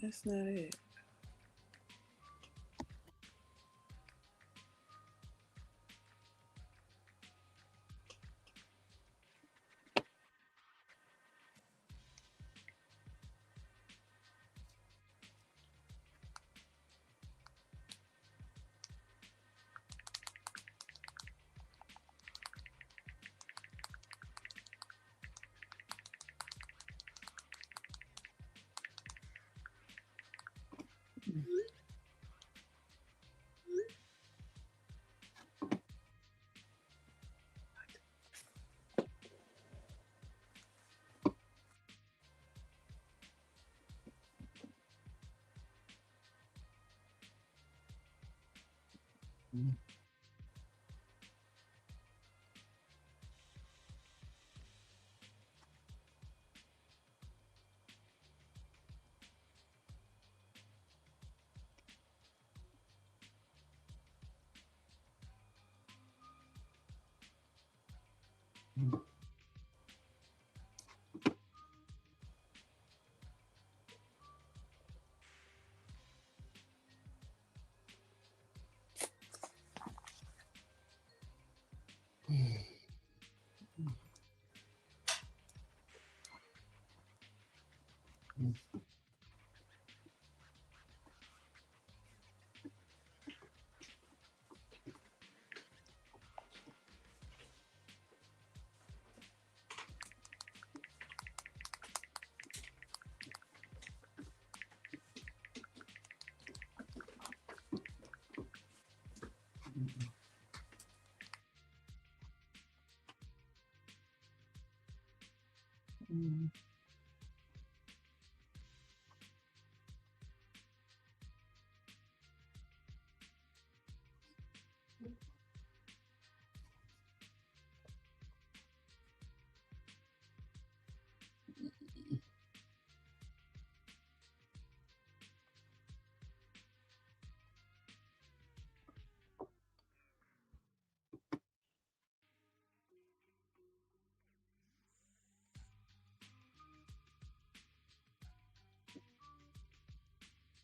That's not it.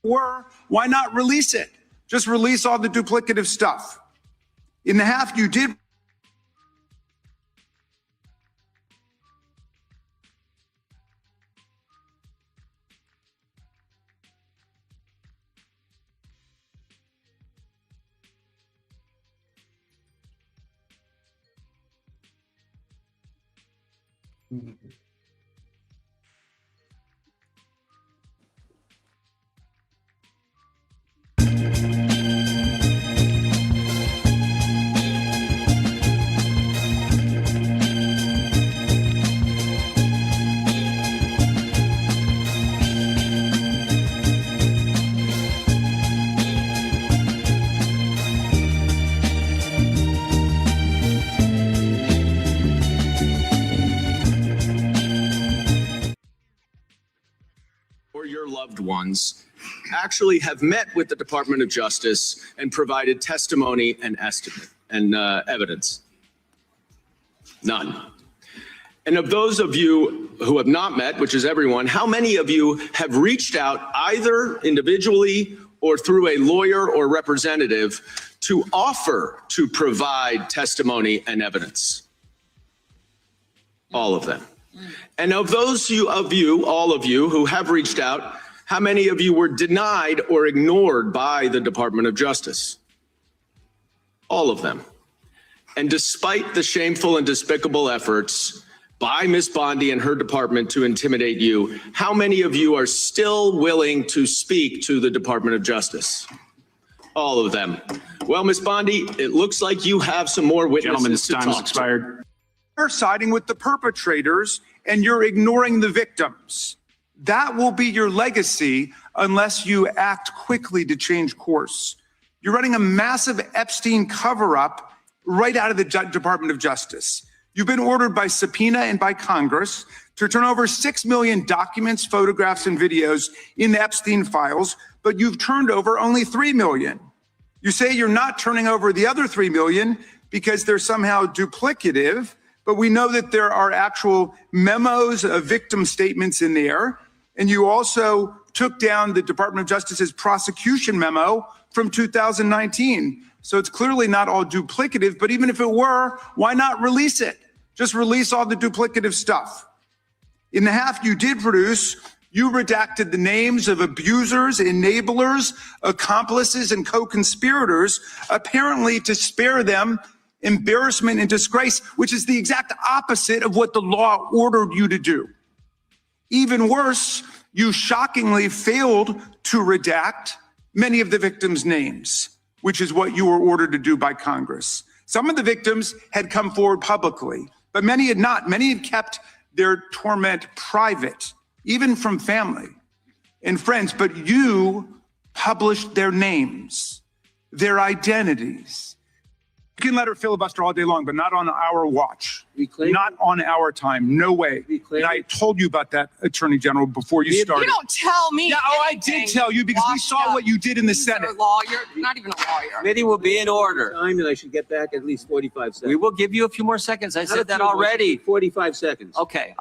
Or why not release it? Just release all the duplicative stuff. In the half you did. Or your loved ones actually have met with the Department of Justice and provided testimony and evidence? None. And of those of you who have not met, which is everyone, how many of you have reached out either individually or through a lawyer or representative to offer to provide testimony and evidence? All of them. And of those of you, all of you who have reached out, how many of you were denied or ignored by the Department of Justice? All of them. And despite the shameful and despicable efforts by Ms. Bondi and her department to intimidate you, how many of you are still willing to speak to the Department of Justice? All of them. Well, Ms. Bondi, it looks like you have some more witnesses to talk to. Gentlemen, time has expired. You're siding with the perpetrators and you're ignoring the victims. That will be your legacy unless you act quickly to change course. You're running a massive Epstein cover-up right out of the Department of Justice. You've been ordered by subpoena and by Congress to turn over 6 million documents, photographs, and videos in the Epstein files, but you've turned over only 3 million. You say you're not turning over the other 3 million because they're somehow duplicative, but we know that there are actual memos of victim statements in there. And you also took down the Department of Justice's prosecution memo from 2019. So it's clearly not all duplicative, but even if it were, why not release it? Just release all the duplicative stuff. In the half you did produce, you redacted the names of abusers, enablers, accomplices, and co-conspirators, apparently to spare them embarrassment and disgrace, which is the exact opposite of what the law ordered you to do. Even worse, you shockingly failed to redact many of the victims' names, which is what you were ordered to do by Congress. Some of the victims had come forward publicly, but many had not. Many had kept their torment private, even from family and friends, but you published their names, their identities. You can let her filibuster all day long, but not on our watch. Not on our time. No way. And I told you about that, Attorney General, before you started. You don't tell me. Yeah, I did tell you because we saw what you did in the Senate. You're a lawyer. You're not even a lawyer. Committee will be in order. Time, and I should get back at least 45 seconds. We will give you a few more seconds. I said that already. 45 seconds. Okay.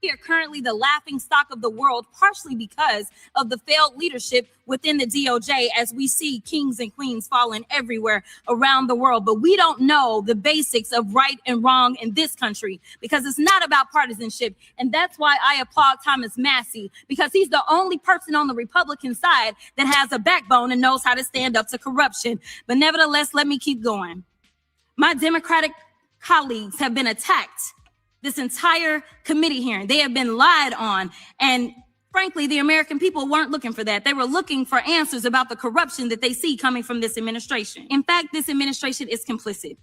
We are currently the laughing stock of the world, partially because of the failed leadership within the DOJ, as we see kings and queens falling everywhere around the world. But we don't know the basics of right and wrong in this country because it's not about partisanship. And that's why I applaud Thomas Massie, because he's the only person on the Republican side that has a backbone and knows how to stand up to corruption. But nevertheless, let me keep going. My Democratic colleagues have been attacked this entire committee hearing. They have been lied on. And frankly, the American people weren't looking for that. They were looking for answers about the corruption that they see coming from this administration. In fact, this administration is complicit.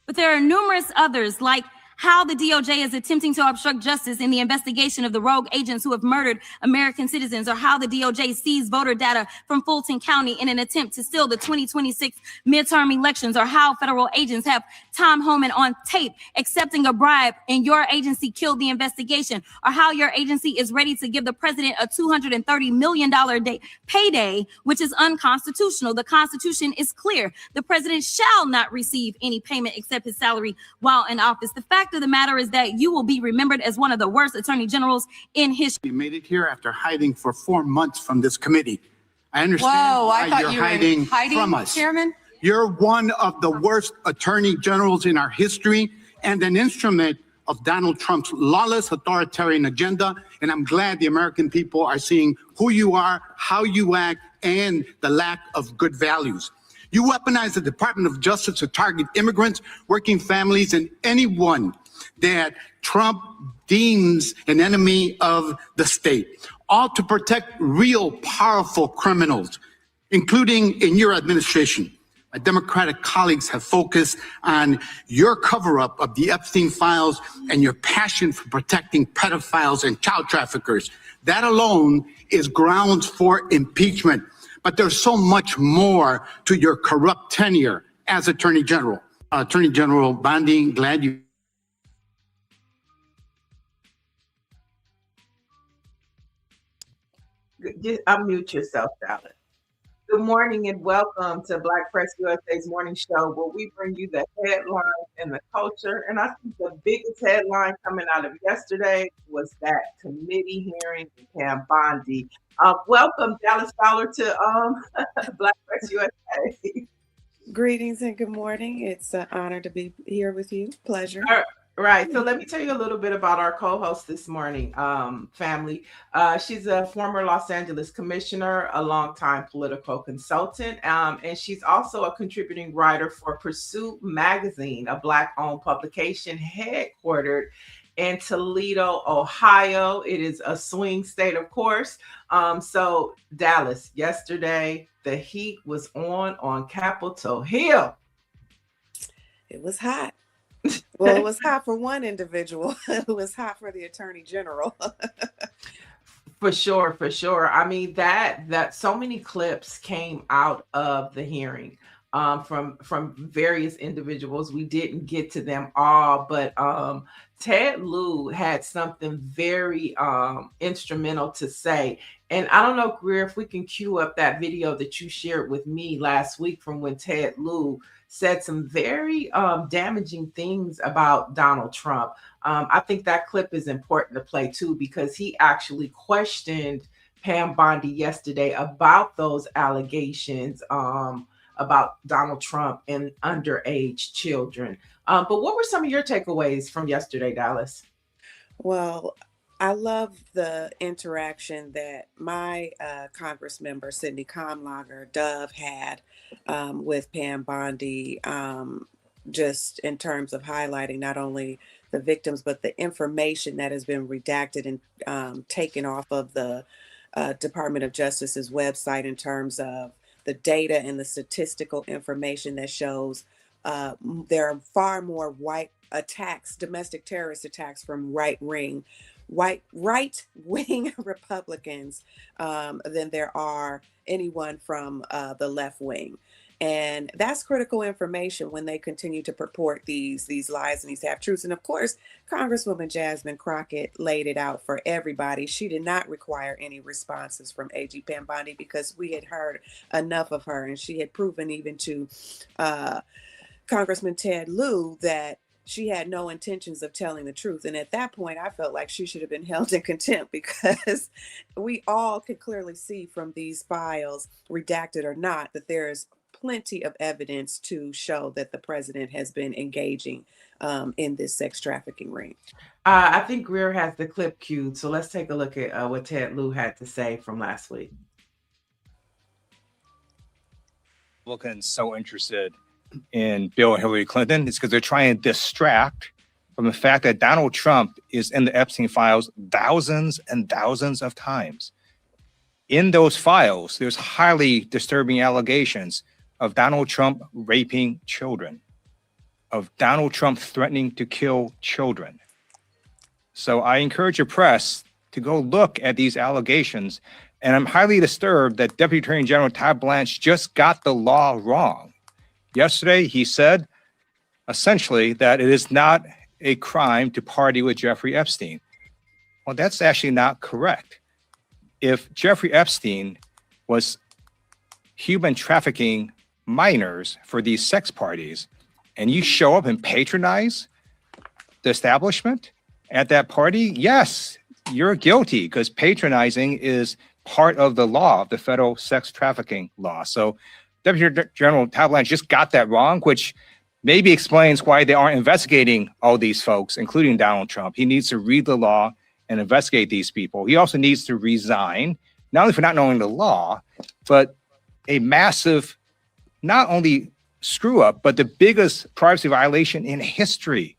But there are numerous others, like how the DOJ is attempting to obstruct justice in the investigation of the rogue agents who have murdered American citizens, or how the DOJ seized voter data from Fulton County in an attempt to steal the 2026 midterm elections, or how federal agents have Tom Homan on tape accepting a bribe and your agency killed the investigation, or how your agency is ready to give the president a $230 million payday, which is unconstitutional. The Constitution is clear. The president shall not receive any payment except his salary while in office. The fact of the matter is that you will be remembered as one of the worst attorney generals in history. You made it here after hiding for 4 months from this committee. I understand why you're hiding from us. Chairman? You're one of the worst attorney generals in our history and an instrument of Donald Trump's lawless authoritarian agenda. And I'm glad the American people are seeing who you are, how you act, and the lack of good values. You weaponize the Department of Justice to target immigrants, working families, and anyone that Trump deems an enemy of the state, all to protect real powerful criminals, including in your administration. My Democratic colleagues have focused on your cover-up of the Epstein files and your passion for protecting pedophiles and child traffickers. That alone is grounds for impeachment. But there's so much more to your corrupt tenure as Attorney General. Attorney General Bondi, glad you. Unmute yourself, Dallas. Good morning and welcome to Black Press USA's morning show, where we bring you the headlines and the culture. And I think the biggest headline coming out of yesterday was that committee hearing in Pam Bondi. Welcome, Dallas FOWLER, to Black Press USA. Greetings and good morning. It's an honor to be here with you. Pleasure. Right. So let me tell you a little bit about our co-host this morning, family. She's a former Los Angeles commissioner, a longtime political consultant, and she's also a contributing writer for Pursuit Magazine, a Black-owned publication headquartered in Toledo, Ohio. It is a swing state, of course. So Dallas, yesterday, the heat was on Capitol Hill. It was hot. Well, it was hot for one individual. It was hot for the Attorney General. For sure, for sure. I mean, that so many clips came out of the hearing from various individuals. We didn't get to them all, but Ted Lieu had something very instrumental to say. And I don't know, Greer, if we can cue up that video that you shared with me last week from when Ted Lieu said some very damaging things about Donald Trump. I think that clip is important to play too, because he actually questioned Pam Bondi yesterday about those allegations about Donald Trump and underage children. But what were some of your takeaways from yesterday, Dallas? Well, I love the interaction that my Congress member, Sidney Kamlager, Dove, had with Pam Bondi, just in terms of highlighting not only the victims, but the information that has been redacted and taken off of the Department of Justice's website in terms of the data and the statistical information that shows there are far more white attacks, domestic terrorist attacks from right-wing Republicans than there are anyone from the left wing. And that's critical information when they continue to purport these lies and these half-truths. And of course, Congresswoman Jasmine Crockett laid it out for everybody. She did not require any responses from AG Pam Bondi because we had heard enough of her. And she had proven even to Congressman Ted Lieu that she had no intentions of telling the truth. And at that point, I felt like she should have been held in contempt because we all could clearly see from these files, redacted or not, that there is plenty of evidence to show that the president has been engaging in this sex trafficking ring. I think Greer has the clip queued, so let's take a look at what Ted Lieu had to say from last week. Republicans so interested in Bill and Hillary Clinton is because they're trying to distract from the fact that Donald Trump is in the Epstein files thousands and thousands of times. In those files, there's highly disturbing allegations of Donald Trump raping children, of Donald Trump threatening to kill children. So I encourage the press to go look at these allegations. And I'm highly disturbed that Deputy Attorney General Todd Blanche just got the law wrong. Yesterday, he said essentially that it is not a crime to party with Jeffrey Epstein. Well, that's actually not correct. If Jeffrey Epstein was human trafficking minors for these sex parties, and you show up and patronize the establishment at that party, yes, you're guilty because patronizing is part of the law, of the federal sex trafficking law. So Deputy General Todd Blanche just got that wrong, which maybe explains why they aren't investigating all these folks, including Donald Trump. He needs to read the law and investigate these people. He also needs to resign, not only for not knowing the law, but a massive, not only screw up, but the biggest privacy violation in history.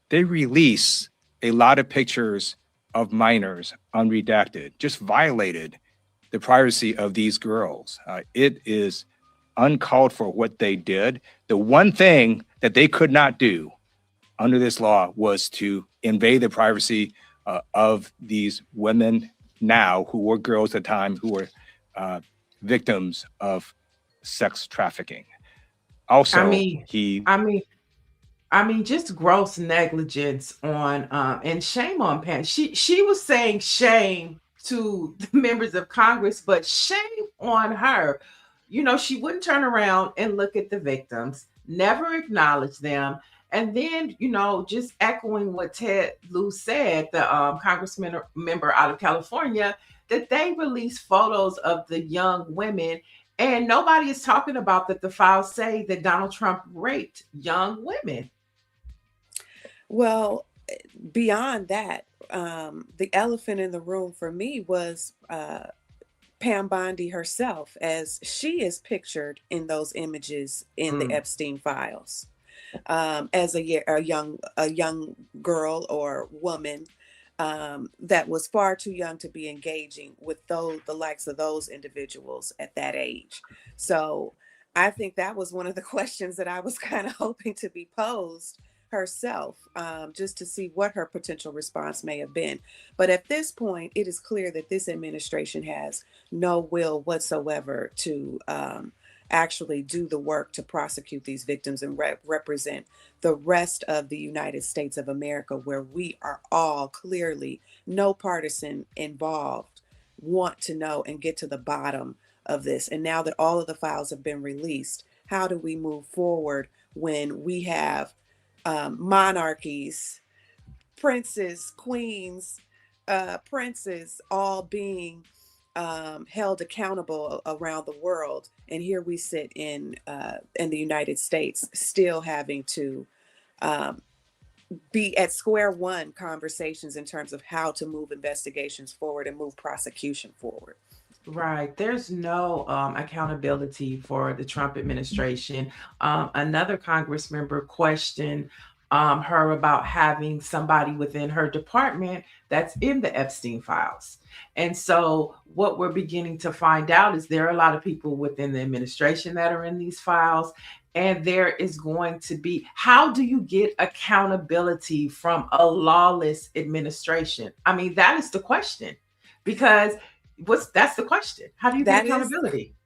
They release a lot of pictures of minors unredacted, just violated the privacy of these girls. It is uncalled for what they did. The one thing that they could not do under this law was to invade the privacy of these women now who were girls at the time who were victims of sex trafficking. Also, just gross negligence on and shame on Pam. She was saying shame to the members of Congress, but shame on her. You know, she wouldn't turn around and look at the victims, never acknowledge them. And then, you know, just echoing what Ted Lieu said, the congressman member out of California, that they released photos of the young women. And nobody is talking about that the files say that Donald Trump raped young women. Well, beyond that, the elephant in the room for me was Pam Bondi herself, as she is pictured in those images in the Epstein files, as a young girl or woman that was far too young to be engaging with the likes of those individuals at that age. So I think that was one of the questions that I was kind of hoping to be posed herself, just to see what her potential response may have been. But at this point, it is clear that this administration has no will whatsoever to actually do the work to prosecute these victims and represent the rest of the United States of America, where we are all clearly, no partisan involved, want to know and get to the bottom of this. And now that all of the files have been released, how do we move forward when we have monarchies, princes, queens, princes, all being held accountable around the world, and here we sit in the United States, still having to be at square one conversations in terms of how to move investigations forward and move prosecution forward. Right. There's no accountability for the Trump administration. Another Congress member questioned her about having somebody within her department that's in the Epstein files. And so what we're beginning to find out is there are a lot of people within the administration that are in these files. And there is going to be, how do you get accountability from a lawless administration? I mean, that is the question, because that's the question. How do you get accountability?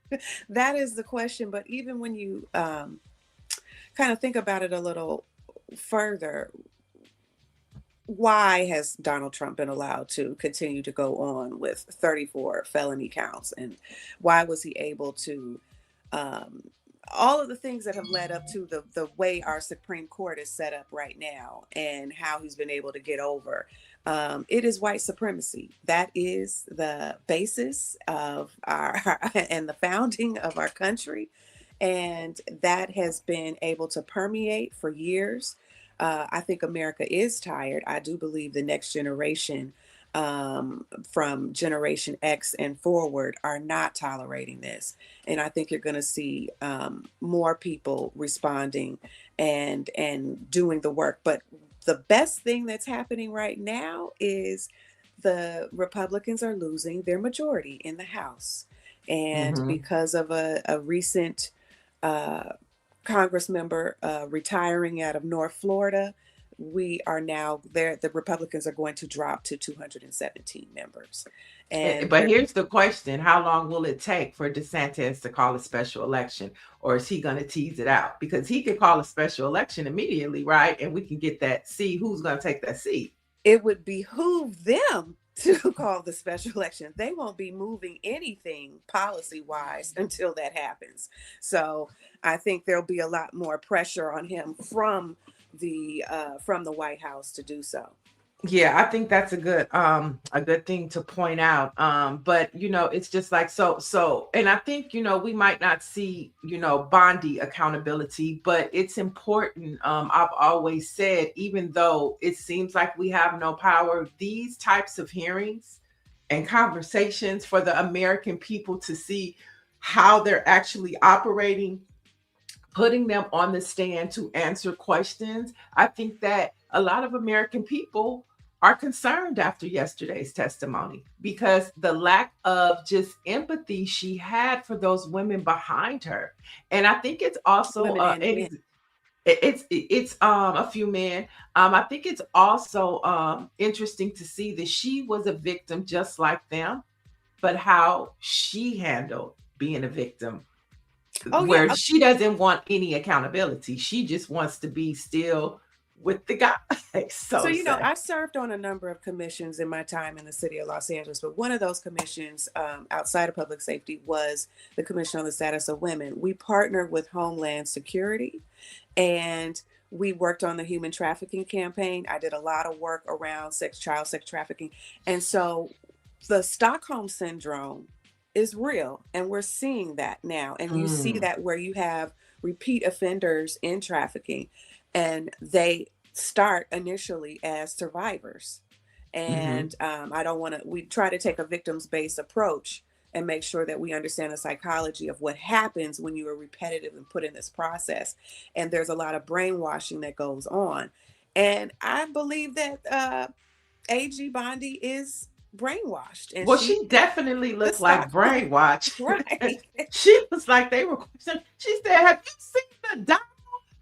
That is the question. But even when you kind of think about it a little further, why has Donald Trump been allowed to continue to go on with 34 felony counts? And why was he able to, all of the things that have led up to the way our Supreme Court is set up right now, and how he's been able to get over. It is white supremacy. That is the basis of our and the founding of our country. And that has been able to permeate for years. I think America is tired. I do believe the next generation, from Generation X and forward, are not tolerating this. And I think you're going to see more people responding and doing the work. But the best thing that's happening right now is the Republicans are losing their majority in the House. And because of a recent Congress member retiring out of North Florida, we are now there. The Republicans are going to drop to 217 members. But here's the question: how long will it take for DeSantis to call a special election, or is he going to tease it out? Because he could call a special election immediately, right? And we can get that. See who's going to take that seat. It would behoove them to call the special election. They won't be moving anything policy-wise until that happens. So I think there'll be a lot more pressure on him from the White House to do so. Yeah, I think that's a good thing to point out. But it's just like so, and I think we might not see Bondi accountability, but it's important. I've always said, even though it seems like we have no power, these types of hearings and conversations for the American people to see how they're actually operating, putting them on the stand to answer questions. I think that a lot of American people are concerned after yesterday's testimony, because the lack of just empathy she had for those women behind her. And I think it's also it's a few men. I think it's also interesting to see that she was a victim just like them, but how she handled being a victim. Where she doesn't want any accountability. She just wants to be still with the guy. So I served on a number of commissions in my time in the city of Los Angeles, but one of those commissions outside of public safety was the Commission on the Status of Women. We partnered with Homeland Security, and we worked on the human trafficking campaign. I did a lot of work around child sex trafficking. And so the Stockholm Syndrome is real, and we're seeing that now. And you see that where you have repeat offenders in trafficking, and they start initially as survivors. And we try to take a victims-based approach and make sure that we understand the psychology of what happens when you are repetitive and put in this process. And there's a lot of brainwashing that goes on. And I believe that AG Bondi is brainwashed. And she definitely looks like brainwashed. Right. She was like, they were, she said, have you seen the Dow?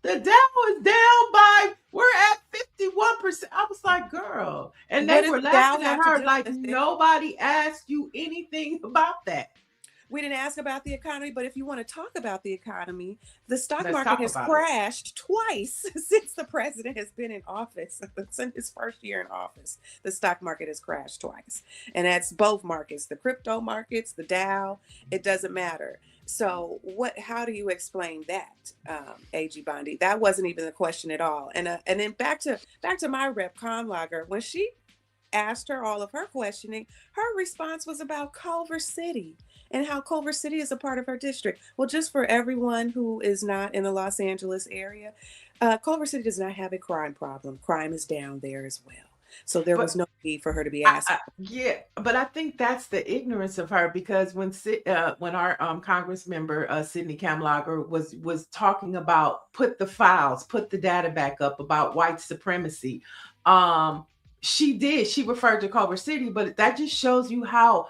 The Dow is down by, we're at 51%. I was like, girl. And they were laughing at her like, nobody asked you anything about that. We didn't ask about the economy, but if you want to talk about the economy, the stock market has crashed twice since the president has been in office. Since his first year in office, the stock market has crashed twice. And that's both markets, the crypto markets, the Dow, it doesn't matter. So how do you explain that, AG Bondi? That wasn't even the question at all. And then back to my rep, Conlager, when she asked her all of her questioning, her response was about Culver City and how Culver City is a part of her district. Well, just for everyone who is not in the Los Angeles area, Culver City does not have a crime problem. Crime is down there as well. So there was no need for her to be asked. Yeah, but I think that's the ignorance of her, because when our Congress member Sidney Kamlager was talking about put the data back up about white supremacy, she referred to Culver City, but that just shows you how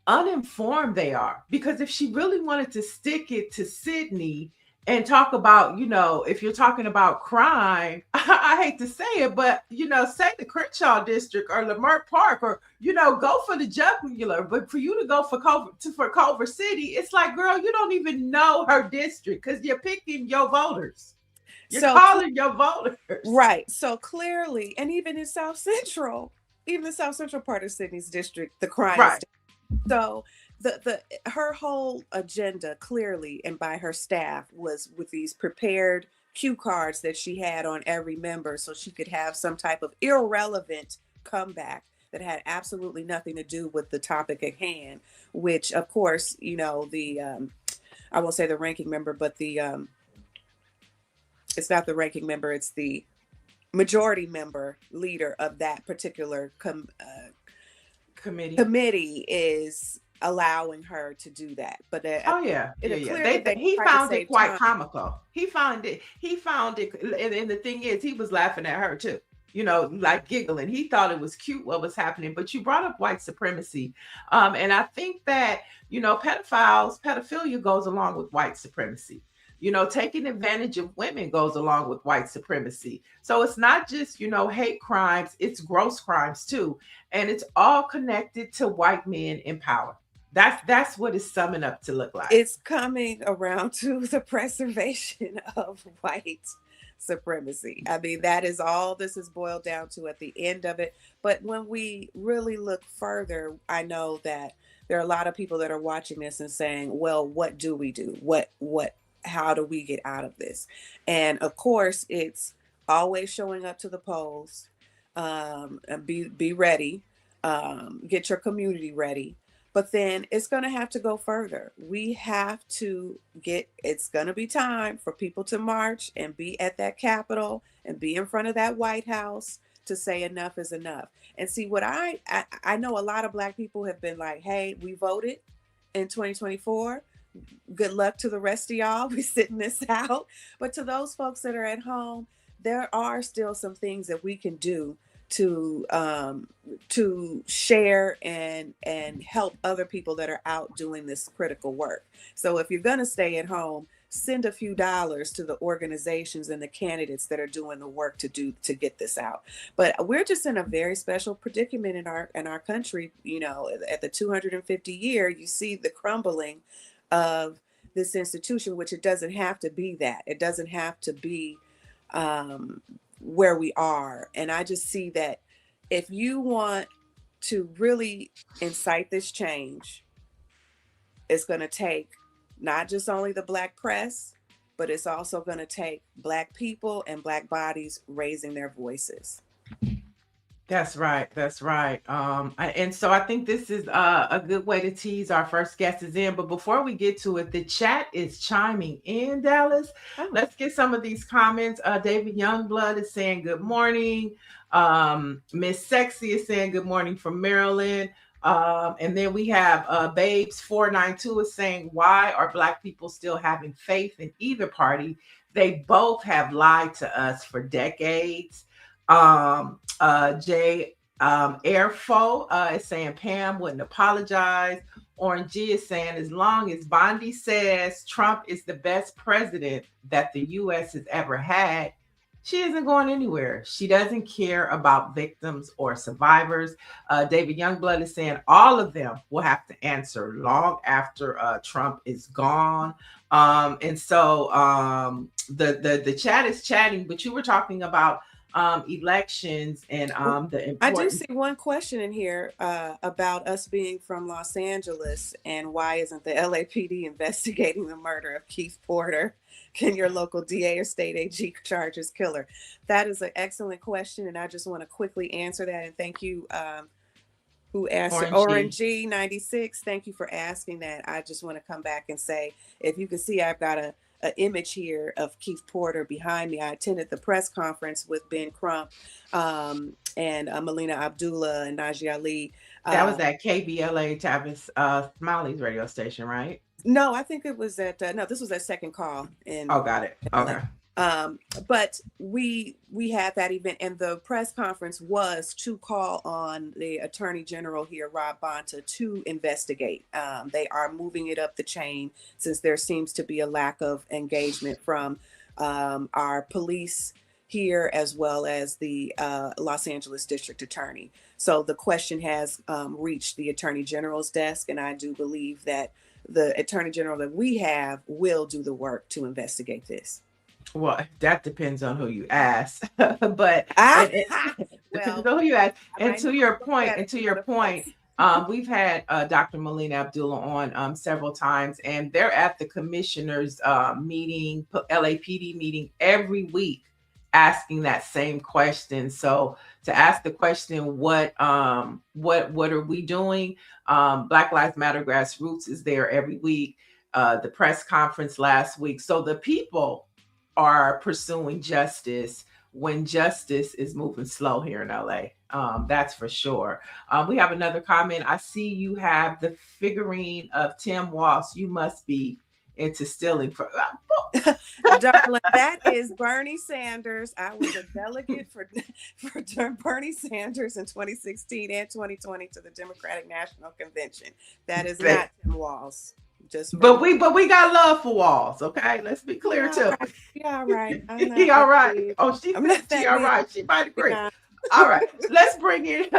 uninformed they are. Because if she really wanted to stick it to Sydney and talk about, if you're talking about crime, I hate to say it, but, say the Crenshaw district or Leimert Park, or, go for the jugular. But for you to go for Culver City, it's like, girl, you don't even know her district because you're picking your voters. You're calling your voters. Right. So clearly, and even in South Central, even the South Central part of Sydney's district, the crime is down. So her whole agenda clearly, and by her staff, was with these prepared cue cards that she had on every member so she could have some type of irrelevant comeback that had absolutely nothing to do with the topic at hand, which of course, I won't say the ranking member, but it's not the ranking member, it's the majority member leader of that particular committee is allowing her to do that. But he found it quite comical. He found it, and the thing is, he was laughing at her too, like giggling. He thought it was cute what was happening. But you brought up white supremacy, and I think that pedophilia goes along with white supremacy. Taking advantage of women goes along with white supremacy. So it's not just, hate crimes, it's gross crimes too. And it's all connected to white men in power. That's what it's summing up to look like. It's coming around to the preservation of white supremacy. I mean, that is all this is boiled down to at the end of it. But when we really look further, I know that there are a lot of people that are watching this and saying, well, what do we do? How do we get out of this? And of course, it's always showing up to the polls, and be ready, get your community ready. But then it's going to have to go further. We have to it's going to be time for people to march and be at that Capitol and be in front of that White House to say enough is enough. And see, what I know a lot of Black people have been like, hey, we voted in 2024. Good luck to the rest of y'all. We're sitting this out. But to those folks that are at home, there are still some things that we can do to share and help other people that are out doing this critical work. So if you're going to stay at home, send a few dollars to the organizations and the candidates that are doing the work to get this out. But we're just in a very special predicament in our country. At the 250 year, you see the crumbling of this institution, which it doesn't have to be that. It doesn't have to be where we are. And I just see that if you want to really incite this change, it's going to take not just only the Black press, but it's also going to take Black people and Black bodies raising their voices. That's right. And so I think this is a good way to tease our first guest is in. But before we get to it, the chat is chiming in, Dallas. Oh. Let's get some of these comments. David Youngblood is saying good morning. Miss Sexy is saying good morning from Maryland. And then we have Babes492 is saying, why are Black people still having faith in either party? They both have lied to us for decades. Airfo is saying Pam wouldn't apologize. Orange G is saying as long as Bondi says Trump is the best president that the U.S. has ever had, she isn't going anywhere. She doesn't care about victims or survivors. David Youngblood is saying all of them will have to answer long after Trump is gone. And so the chat is chatting, but you were talking about elections and the important... I do see one question in here about us being from Los Angeles and why isn't the LAPD investigating the murder of Keith Porter? Can your local DA or state AG charge as killer? That is an excellent question, and I just want to quickly answer that. And thank you, who asked it. Orange 96. Thank you for asking that. I just want to come back and say, if you can see, I've got an image here of Keith Porter behind me. I attended the press conference with Ben Crump and Melina Abdullah and Najee Ali. That was at KBLA Tavis Smiley's radio station, right? No, I think it was at no, this was at Second Call in got it. Okay. But we had that event, and the press conference was to call on the Attorney General here, Rob Bonta, to investigate. They are moving it up the chain since there seems to be a lack of engagement from our police here, as well as the Los Angeles District Attorney. So the question has reached the Attorney General's desk, and I do believe that the Attorney General that we have will do the work to investigate this. Well, that depends on who you ask, but depends on who you ask. And to your point, we've had Dr. Melina Abdullah on several times, and they're at the commissioners meeting, LAPD meeting every week, asking that same question. So to ask the question, what are we doing? Black Lives Matter Grassroots is there every week. The press conference last week. So the people are pursuing justice when justice is moving slow here in LA. That's for sure. We have another comment. I see you have the figurine of Tim Walsh. You must be into stealing. Darling, that is Bernie Sanders. I was a delegate for Bernie Sanders in 2016 and 2020 to the Democratic National Convention. That is not Tim Walsh. But we got love for Walls, okay? Let's be clear too. Yeah, all right. He all right. Oh, she all right. She might agree. Yeah. All right. Let's bring in,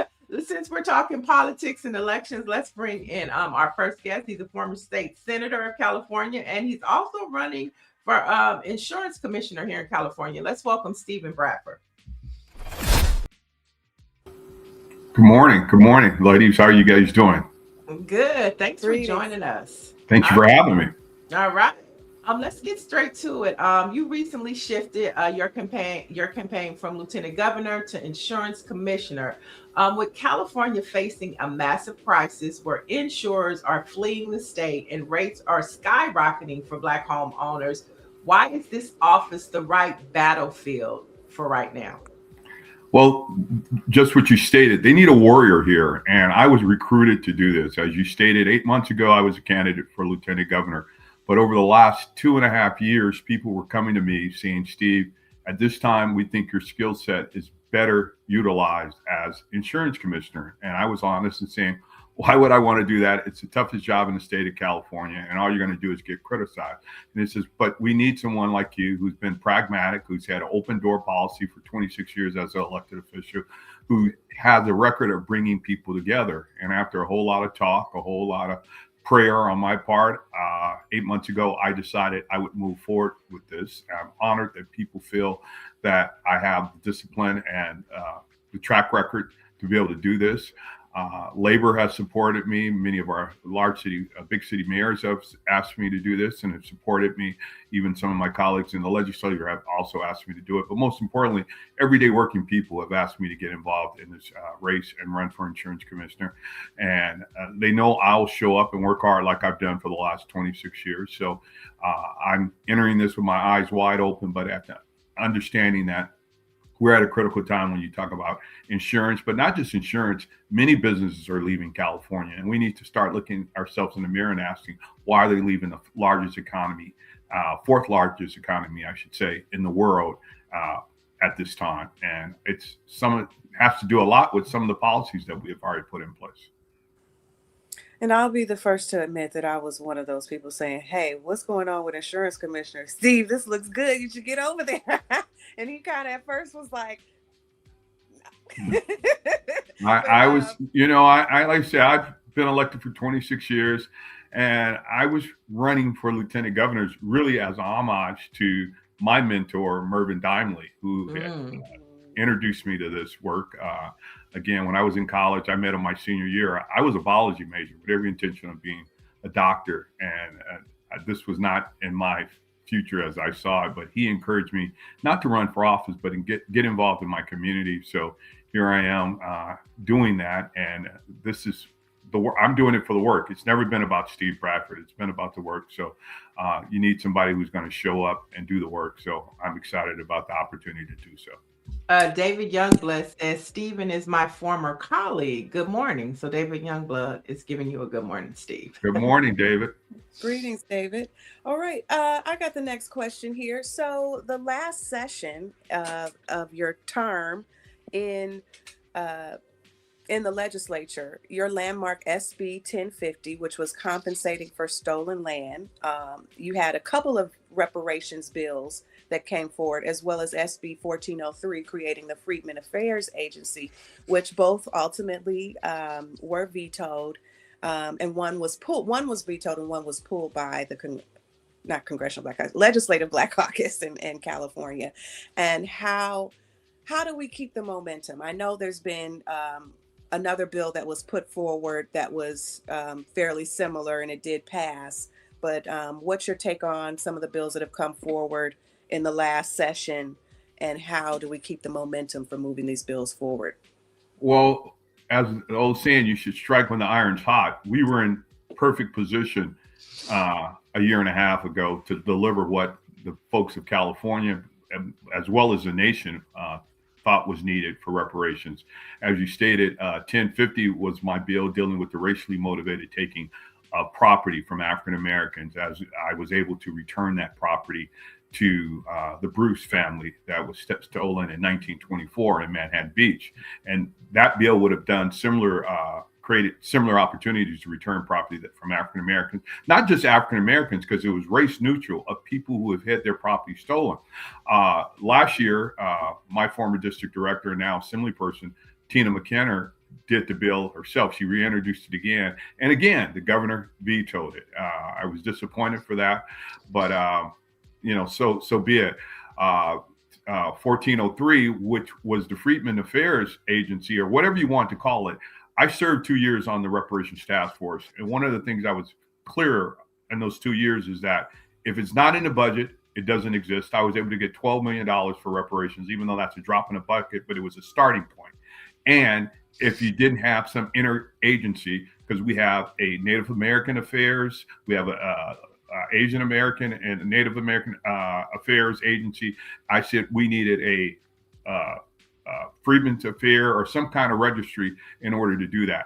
since we're talking politics and elections, let's bring in our first guest. He's a former state senator of California, and he's also running for insurance commissioner here in California. Let's welcome Stephen Bradford. Good morning, ladies. How are you guys doing? Good. Thanks for joining us. Thank you for having me. All right. Let's get straight to it. You recently shifted your campaign from lieutenant governor to insurance commissioner. With California facing a massive crisis where insurers are fleeing the state and rates are skyrocketing for Black homeowners, why is this office the right battlefield for right now? Well, just what you stated, they need a warrior here. And I was recruited to do this. As you stated, 8 months ago, I was a candidate for lieutenant governor. But over the last 2.5 years, people were coming to me saying, Steve, at this time, we think your skill set is better utilized as insurance commissioner. And I was honest in saying, why would I want to do that? It's the toughest job in the state of California, and all you're going to do is get criticized. And it says, but we need someone like you who's been pragmatic, who's had an open door policy for 26 years as an elected official, who has a record of bringing people together. And after a whole lot of talk, a whole lot of prayer on my part, 8 months ago, I decided I would move forward with this. I'm honored that people feel that I have the discipline and the track record to be able to do this. Labor has supported me. Many of our big city mayors have asked me to do this and have supported me. Even some of my colleagues in the legislature have also asked me to do it. But most importantly, everyday working people have asked me to get involved in this race and run for insurance commissioner. And they know I'll show up and work hard like I've done for the last 26 years. So I'm entering this with my eyes wide open, but after understanding that we're at a critical time when you talk about insurance, but not just insurance. Many businesses are leaving California, and we need to start looking ourselves in the mirror and asking, why are they leaving the largest economy, fourth largest economy, I should say, in the world at this time? And it has to do a lot with some of the policies that we have already put in place. And I'll be the first to admit that I was one of those people saying, hey, what's going on with insurance commissioner? Steve, this looks good. You should get over there. And he kind of at first was like, I was, I like I said, I've been elected for 26 years, and I was running for lieutenant governors really as a homage to my mentor, Mervyn Dimley, who had introduced me to this work. Again, when I was in college, I met him my senior year. I was a biology major with every intention of being a doctor. And this was not in my future as I saw it. But he encouraged me not to run for office, but get involved in my community. So here I am doing that, and this is the work. I'm doing it for the work. It's never been about Steve Bradford. It's been about the work. So you need somebody who's going to show up and do the work. So I'm excited about the opportunity to do so. David Youngblood says, Stephen is my former colleague. Good morning. So David Youngblood is giving you a good morning, Steve. Good morning, David. Greetings, David. All right, I got the next question here. So the last session of your term in the legislature, your landmark SB 1050, which was compensating for stolen land, you had a couple of reparations bills that came forward, as well as SB 1403, creating the Freedmen Affairs Agency, which both ultimately were vetoed, and one was vetoed and one was pulled by the Congressional Black Caucus, Legislative Black Caucus in California. And how do we keep the momentum? I know there's been another bill that was put forward that was fairly similar, and it did pass. But what's your take on some of the bills that have come forward in the last session, and how do we keep the momentum for moving these bills forward? Well, as the old saying, you should strike when the iron's hot. We were in perfect position a year and a half ago to deliver what the folks of California, as well as the nation, thought was needed for reparations. As you stated, 1050 was my bill dealing with the racially motivated taking of property from African Americans, as I was able to return that property to the Bruce family that was stolen in 1924 in Manhattan Beach. And that bill would have done created similar opportunities to return property from African Americans, not just African Americans, because it was race neutral, of people who have had their property stolen. Last year, my former district director and now assemblyperson, Tina McKenna, did the bill herself. She reintroduced it again. And again, the governor vetoed it. I was disappointed for that, but so be it. 1403, which was the Freedmen Affairs Agency, or whatever you want to call it. I served 2 years on the Reparations Task Force. And one of the things I was clear in those 2 years is that if it's not in the budget, it doesn't exist. I was able to get $12 million for reparations, even though that's a drop in a bucket, but it was a starting point. And if you didn't have some interagency, because we have a Native American Affairs, we have a Asian American and Native American Affairs Agency, I said we needed a Freedmen's Affair or some kind of registry in order to do that.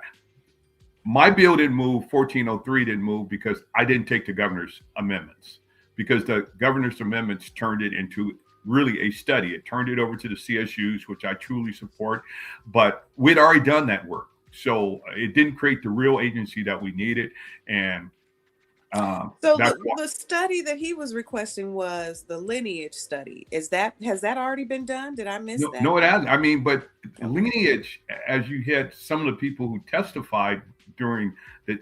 My bill didn't move, 1403 didn't move, because I didn't take the governor's amendments, because the governor's amendments turned it into really a study. It turned it over to the CSUs, which I truly support, but we'd already done that work. So it didn't create the real agency that we needed. And so the study that he was requesting was the lineage study. Has that already been done? Did I miss that? No, it hasn't. I mean, but lineage, as you had some of the people who testified during the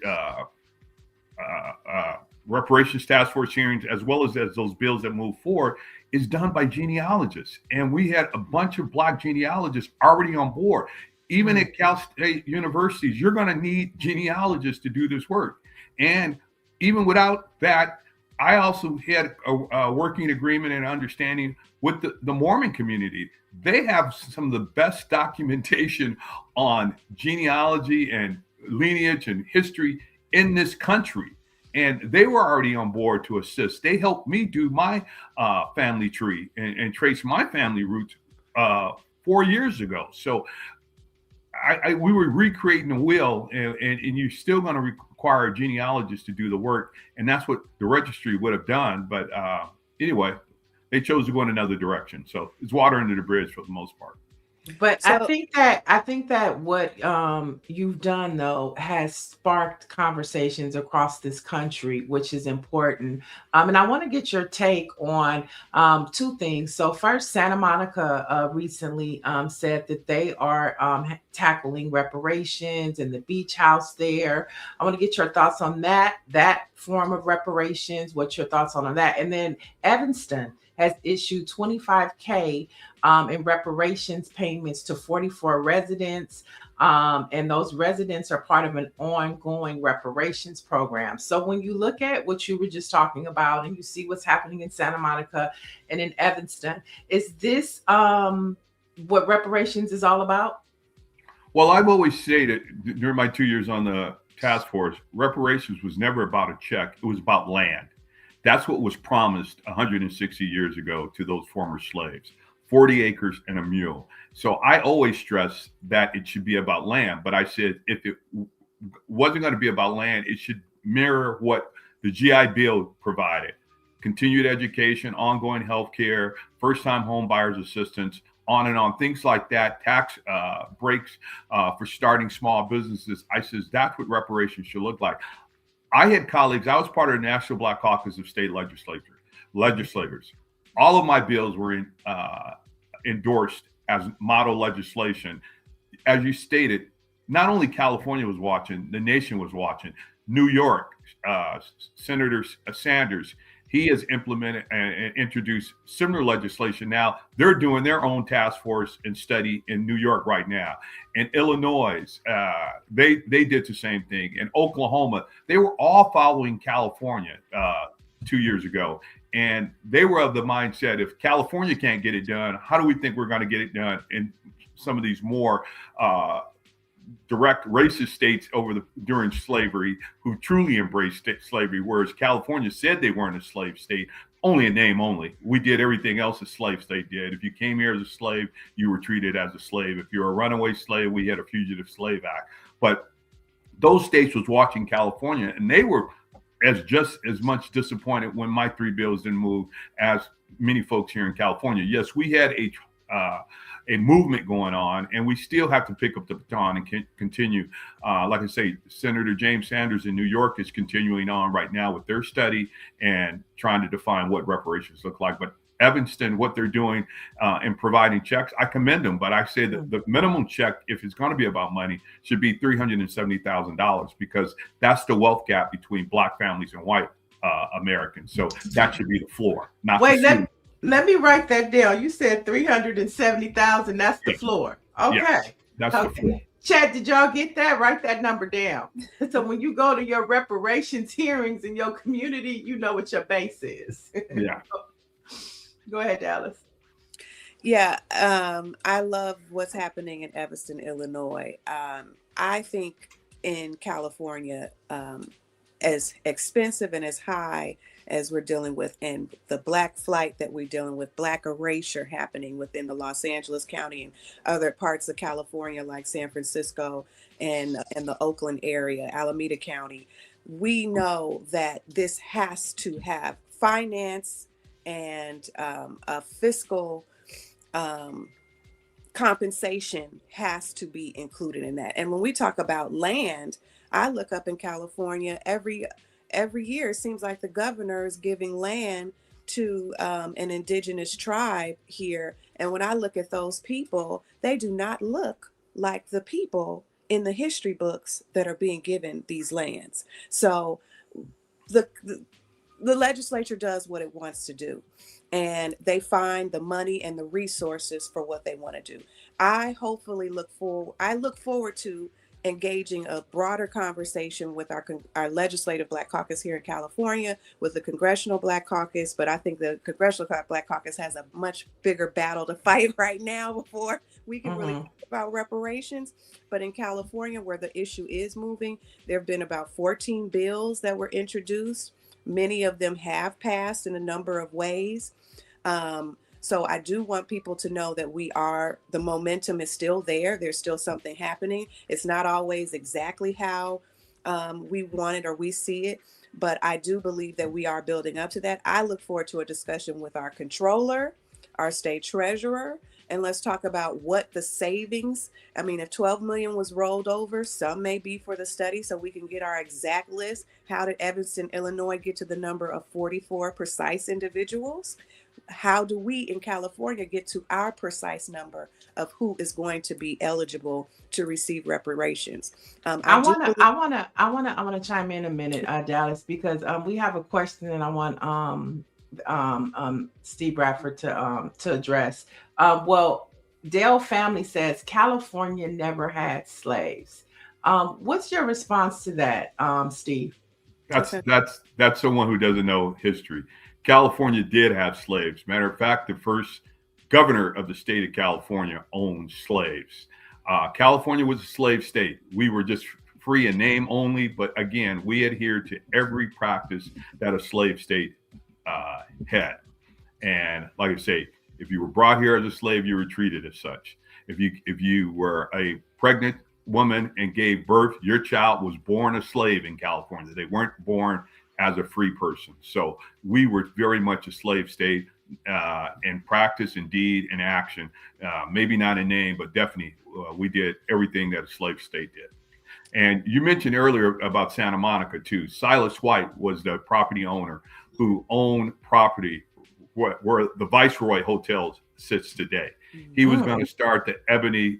reparations task force hearings, as well as those bills that move forward, is done by genealogists. And we had a bunch of Black genealogists already on board. Even at Cal State universities, you're going to need genealogists to do this work. And even without that, I also had a working agreement and understanding with the Mormon community. They have some of the best documentation on genealogy and lineage and history in this country. And they were already on board to assist. They helped me do my family tree and trace my family roots 4 years ago. So we were recreating the wheel, and you're still going to require a genealogist to do the work. And that's what the registry would have done. But anyway, they chose to go in another direction. So it's water under the bridge for the most part. But I think that what you've done, though, has sparked conversations across this country, which is important. And I want to get your take on two things. So first, Santa Monica recently said that they are tackling reparations and the beach house there. I want to get your thoughts on that form of reparations. What's your thoughts on that? And then Evanston has issued $25K in reparations payments to 44 residents And those residents are part of an ongoing reparations program. So when you look at what you were just talking about and you see what's happening in Santa Monica and in Evanston, is this what reparations is all about? Well, I've always stated during my 2 years on the task force, reparations was never about a check. It was about land. That's what was promised 160 years ago to those former slaves, 40 acres and a mule. So I always stress that it should be about land. But I said, if it wasn't going to be about land, it should mirror what the GI Bill provided: continued education, ongoing health care, first-time home buyers assistance, on and on, things like that, tax breaks for starting small businesses. I says, that's what reparations should look like. I had colleagues, I was part of the National Black Caucus of state legislators. All of my bills were endorsed as model legislation. As you stated, not only California was watching, the nation was watching. New York, Senator Sanders, he has implemented and introduced similar legislation. Now they're doing their own task force and study in New York right now. In Illinois, they did the same thing. In Oklahoma, they were all following California 2 years ago. And they were of the mindset, if California can't get it done, how do we think we're going to get it done in some of these more direct racist states during slavery, who truly embraced slavery, whereas California said they weren't a slave state, only a name only. We did everything else a slave state did. If you came here as a slave, you were treated as a slave. If you were a runaway slave, we had a Fugitive Slave Act. But those states was watching California, and they were just as much disappointed when my 3 bills didn't move as many folks here in California. Yes, we had a movement going on, and we still have to pick up the baton and continue. Like I say, Senator James Sanders in New York is continuing on right now with their study and trying to define what reparations look like. But Evanston, what they're doing in providing checks, I commend them. But I say that the minimum check, if it's going to be about money, should be $370,000, because that's the wealth gap between Black families and white Americans. So that should be the floor. Not Wait, let me write that down. You said 370,000. That's the floor. Okay. Yes, that's the floor. Chad, did y'all get that? Write that number down. So when you go to your reparations hearings in your community, you know what your base is. Yeah. Go ahead, Dallas. Yeah, I love what's happening in Evanston, Illinois. I think in California, as expensive and as high as we're dealing with, and the Black flight that we're dealing with, Black erasure happening within the Los Angeles County and other parts of California, like San Francisco and the Oakland area, Alameda County. We know that this has to have finance and a fiscal compensation has to be included in that. And when we talk about land, I look up in California every year, it seems like the governor is giving land to an indigenous tribe here. And when I look at those people, they do not look like the people in the history books that are being given these lands. So the legislature does what it wants to do, and they find the money and the resources for what they want to do. I look forward to engaging a broader conversation with our legislative Black Caucus here in California, with the Congressional Black Caucus. But I think the Congressional Black Caucus has a much bigger battle to fight right now before we can really talk about reparations. But in California, where the issue is moving, there have been about 14 bills that were introduced. Many of them have passed in a number of ways. So I do want people to know that the momentum is still there. There's still something happening. It's not always exactly how we want it or we see it, but I do believe that we are building up to that. I look forward to a discussion with our controller, our state treasurer, and let's talk about what the savings. I mean, if 12 million was rolled over, some may be for the study, so we can get our exact list. How did Evanston, Illinois get to the number of 44 precise individuals? How do we in California get to our precise number of who is going to be eligible to receive reparations? I want to chime in a minute, Dallas, because we have a question and I want Steve Bradford to address. Well, Dale family says California never had slaves. What's your response to that, Steve? That's someone who doesn't know history. California did have slaves. Matter of fact, the first governor of the state of California owned slaves. California was a slave state. We were just free in name only, but again, we adhered to every practice that a slave state had. And like I say, if you were brought here as a slave, you were treated as such. If you were a pregnant woman and gave birth, your child was born a slave in California. They weren't born as a free person. So we were very much a slave state in practice, in deed, in action. Maybe not in name, but definitely we did everything that a slave state did. And you mentioned earlier about Santa Monica too. Silas White was the property owner who owned property where the Viceroy Hotel sits today. He was going to start the Ebony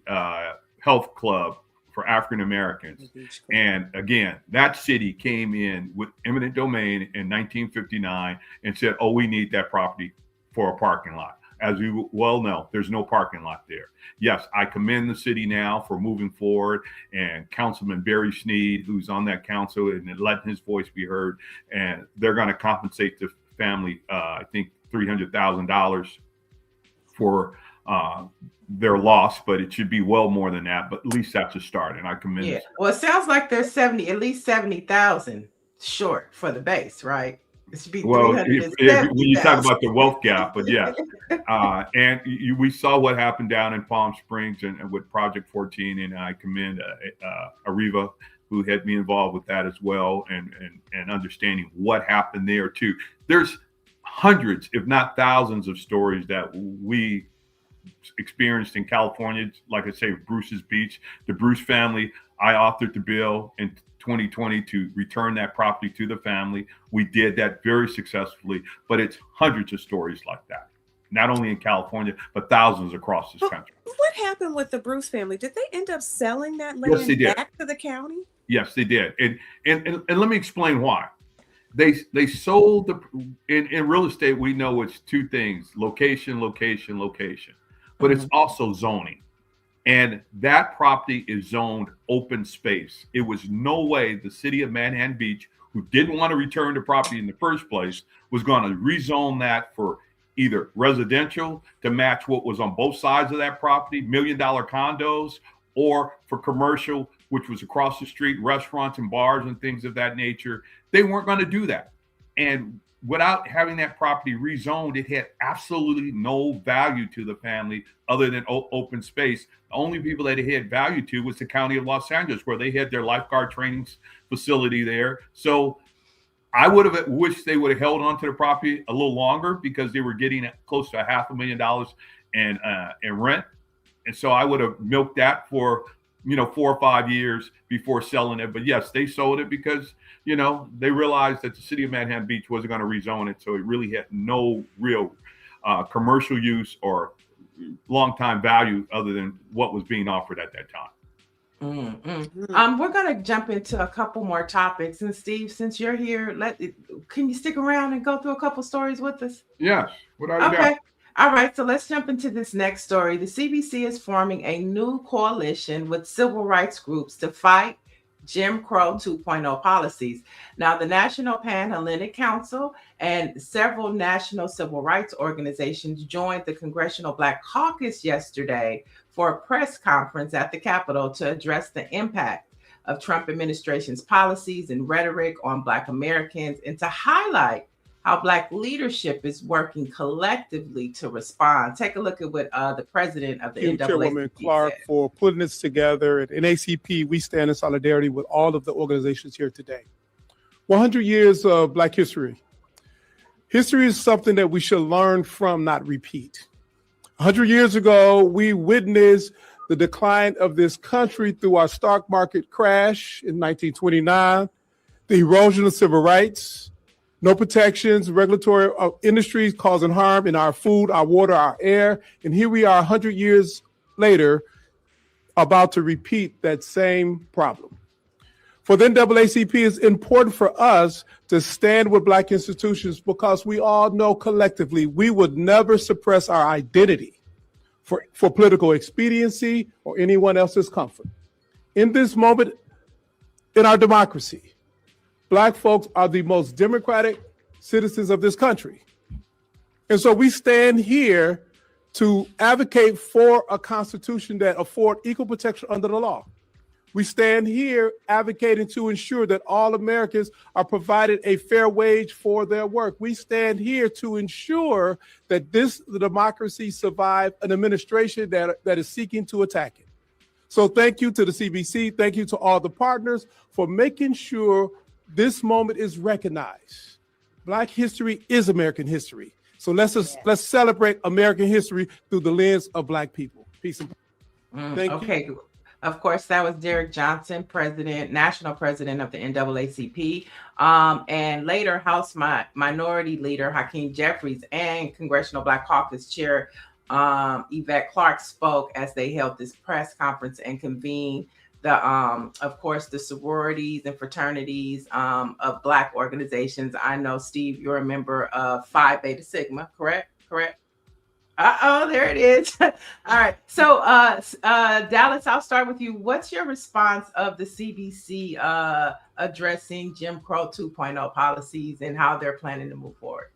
Health Club for African Americans. And again, that city came in with eminent domain in 1959 and said, oh, we need that property for a parking lot. As you well know, there's no parking lot there. Yes, I commend the city now for moving forward, and Councilman Barry Sneed, who's on that council, and letting his voice be heard. And they're going to compensate the family, I think, $300,000 for their loss, but it should be well more than that. But at least that's a start, and I commend. Yeah. Well, it sounds like there's at least 70,000 short for the base, right? It should be well, when you talk about the wealth gap, but yeah. And we saw what happened down in Palm Springs and with Project 14, and I commend Ariva, who had me involved with that as well, and understanding what happened there too. There's hundreds, if not thousands, of stories that we experienced in California. Like I say, Bruce's Beach, the Bruce family. I authored the bill in 2020 to return that property to the family. We did that very successfully, but it's hundreds of stories like that, not only in California, but thousands across this country. What happened with the Bruce family? Did they end up selling that land back to the county? Yes, they did. And let me explain why. They sold in real estate, we know it's two things: location, location, location, but it's also zoning. And that property is zoned open space. It was no way the city of Manhattan Beach, who didn't want to return the property in the first place, was going to rezone that for either residential to match what was on both sides of that property, $1 million condos, or for commercial, which was across the street, restaurants and bars and things of that nature. They weren't going to do that. And without having that property rezoned, it had absolutely no value to the family other than open space. The only people that it had value to was the county of Los Angeles, where they had their lifeguard training facility there. So I would have wished they would have held on to the property a little longer, because they were getting close to $500,000 in rent. And so I would have milked that for 4 or 5 years before selling it. But yes, they sold it because, they realized that the city of Manhattan Beach wasn't going to rezone it. So it really had no real commercial use or long-time value other than what was being offered at that time. We're going to jump into a couple more topics. And Steve, since you're here, can you stick around and go through a couple stories with us? Yes. Okay. All right, so let's jump into this next story. The CBC is forming a new coalition with civil rights groups to fight Jim Crow 2.0 policies. Now, the National Pan-Hellenic Council and several national civil rights organizations joined the Congressional Black Caucus yesterday for a press conference at the Capitol to address the impact of Trump administration's policies and rhetoric on Black Americans, and to highlight how Black leadership is working collectively to respond. Take a look at what the president of the NAACP Chairwoman Clark said. For putting this together. At NAACP, we stand in solidarity with all of the organizations here today. 100 years of Black history. History is something that we should learn from, not repeat. 100 years ago, we witnessed the decline of this country through our stock market crash in 1929, the erosion of civil rights, no protections, regulatory industries causing harm in our food, our water, our air. And here we are 100 years later, about to repeat that same problem. For the NAACP, it's important for us to stand with Black institutions, because we all know collectively we would never suppress our identity for political expediency or anyone else's comfort. In this moment in our democracy, Black folks are the most democratic citizens of this country. And so we stand here to advocate for a constitution that affords equal protection under the law. We stand here advocating to ensure that all Americans are provided a fair wage for their work. We stand here to ensure that the democracy survive an administration that is seeking to attack it. So thank you to the CBC. Thank you to all the partners for making sure this moment is recognized. Black history is American history. So let's celebrate American history through the lens of Black people. Peace and thank you. Okay. Of course, that was Derrick Johnson, national president of the NAACP, and later House Minority Leader Hakeem Jeffries and Congressional Black Caucus Chair Yvette Clarke spoke as they held this press conference and convened of course, the sororities and fraternities of Black organizations. I know, Steve, you're a member of Phi Beta Sigma, correct? Oh, there it is. All right. So, Dallas, I'll start with you. What's your response of the CBC addressing Jim Crow 2.0 policies and how they're planning to move forward?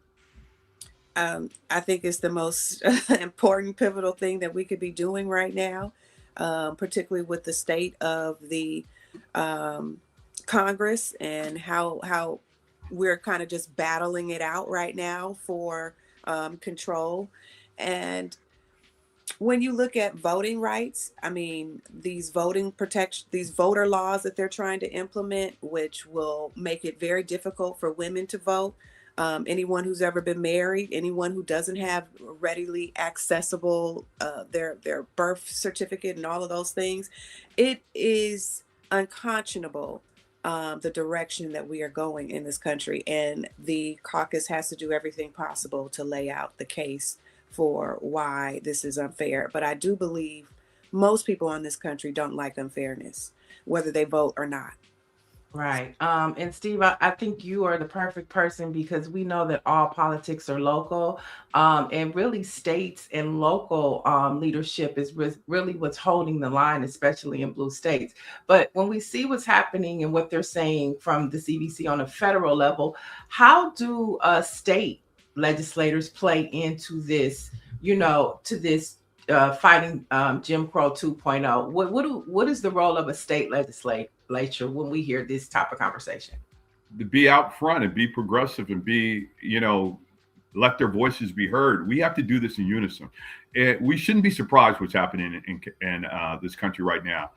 I think it's the most important, pivotal thing that we could be doing right now, particularly with the state of the Congress and how we're kind of just battling it out right now for control. And when you look at voting rights, I mean, these voter laws that they're trying to implement, which will make it very difficult for women to vote. Anyone who's ever been married, anyone who doesn't have readily accessible their birth certificate and all of those things, it is unconscionable the direction that we are going in this country. And the caucus has to do everything possible to lay out the case for why this is unfair. But I do believe most people in this country don't like unfairness, whether they vote or not. Right. And Steve, I think you are the perfect person because we know that all politics are local, and really states and local leadership is really what's holding the line, especially in blue states. But when we see what's happening and what they're saying from the CBC on a federal level, how do state legislators play into this, to this fighting Jim Crow 2.0? What is the role of a state legislature when we hear this type of conversation? To be out front and be progressive and be, let their voices be heard. We have to do this in unison. We shouldn't be surprised what's happening in this country right now.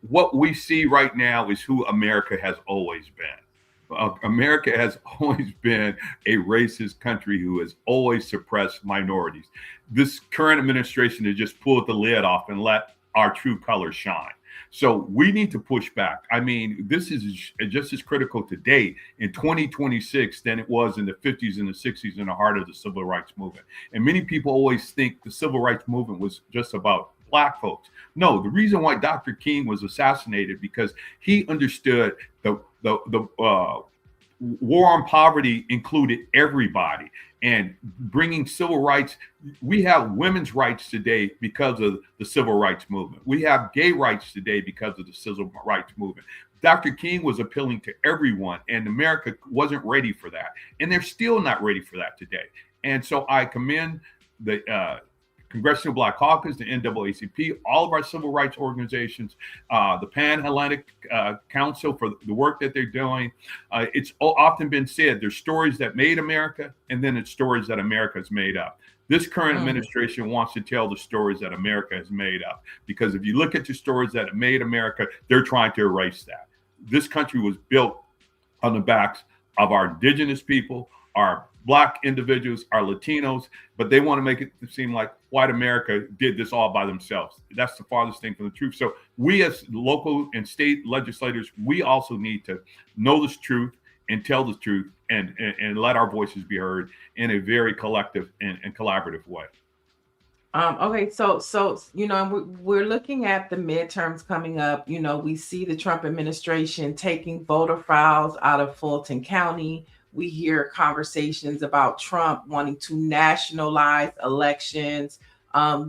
What we see right now is who America has always been. America has always been a racist country who has always suppressed minorities. This current administration has just pulled the lid off and let our true colors shine. So we need to push back. I mean, this is just as critical today in 2026 than it was in the 50s and the 60s in the heart of the civil rights movement. And many people always think the civil rights movement was just about Black folks. No, the reason why Dr. King was assassinated because he understood the war on poverty included everybody, and bringing civil rights. We have women's rights today because of the civil rights movement. We have gay rights today because of the civil rights movement. Dr. King was appealing to everyone, and America wasn't ready for that. And they're still not ready for that today. And so I commend the Congressional Black Caucus, the NAACP, all of our civil rights organizations, the Pan-Atlantic Council for the work that they're doing. It's often been said there's stories that made America, and then it's stories that America has made up. This current administration wants to tell the stories that America has made up, because if you look at the stories that have made America, they're trying to erase that. This country was built on the backs of our indigenous people, our Black individuals, our Latinos, but they want to make it seem like white America did this all by themselves. That's the farthest thing from the truth. So we as local and state legislators, we also need to know this truth and tell the truth and let our voices be heard in a very collective and collaborative way. Okay, so we're looking at the midterms coming up. We see the Trump administration taking voter files out of Fulton County. We hear conversations about Trump wanting to nationalize elections.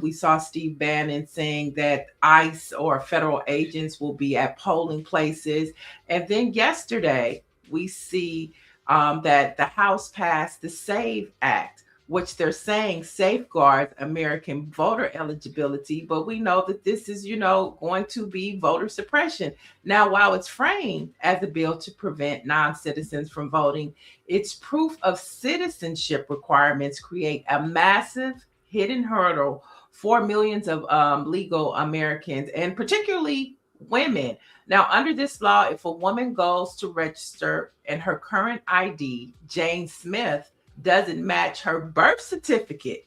We saw Steve Bannon saying that ICE or federal agents will be at polling places. And then yesterday, we see that the House passed the SAVE Act, which they're saying safeguards American voter eligibility. But we know that this is, going to be voter suppression. Now, while it's framed as a bill to prevent non-citizens from voting, its proof of citizenship requirements create a massive hidden hurdle for millions of legal Americans, and particularly women. Now, under this law, if a woman goes to register and her current ID, Jane Smith, doesn't match her birth certificate,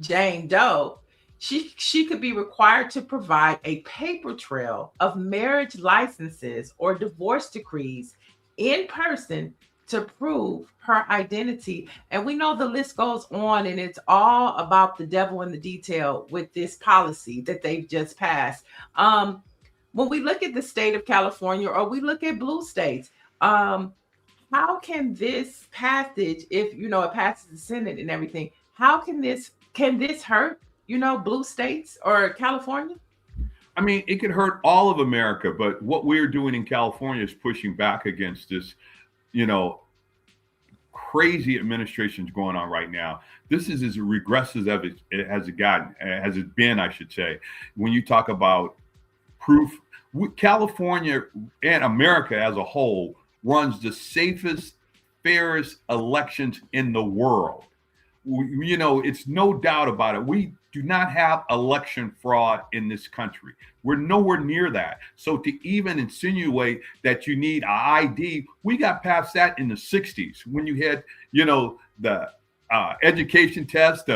Jane Doe, she could be required to provide a paper trail of marriage licenses or divorce decrees in person to prove her identity. And we know the list goes on, and it's all about the devil in the detail with this policy that they've just passed. When we look at the state of California, or we look at blue states, how can this passage, if it passes the Senate and everything, can this hurt, blue states or California? I mean, it could hurt all of America, but what we're doing in California is pushing back against this, crazy administration's going on right now. This is as regressive as it's been, I should say. When you talk about proof, California and America as a whole runs the safest, fairest elections in the world. It's no doubt about it. We do not have election fraud in this country. We're nowhere near that. So to even insinuate that you need an ID, we got past that in the 60s when you had, the education test,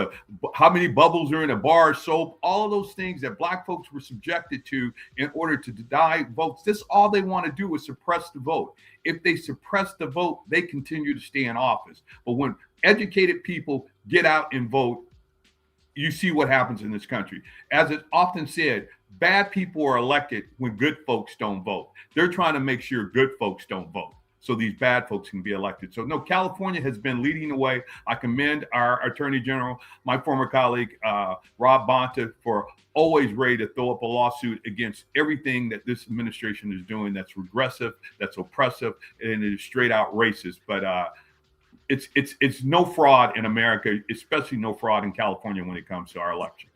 how many bubbles are in a bar of soap, all of those things that Black folks were subjected to in order to deny votes. This all they want to do is suppress the vote. If they suppress the vote, they continue to stay in office. But when educated people get out and vote, you see what happens in this country. As it's often said, bad people are elected when good folks don't vote. They're trying to make sure good folks don't vote so these bad folks can be elected. So no, California has been leading the way. I commend our Attorney General, my former colleague, Rob Bonta, for always ready to throw up a lawsuit against everything that this administration is doing that's regressive, that's oppressive, and it is straight out racist. But it's no fraud in America, especially no fraud in California when it comes to our elections.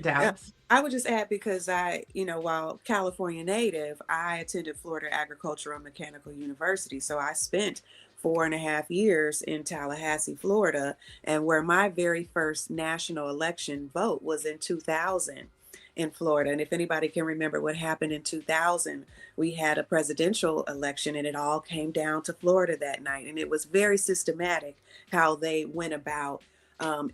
Dallas. I would just add, because while California native, I attended Florida Agricultural and Mechanical University. So I spent 4.5 years in Tallahassee, Florida, and where my very first national election vote was in 2000 in Florida. And if anybody can remember what happened in 2000, we had a presidential election, and it all came down to Florida that night. And it was very systematic how they went about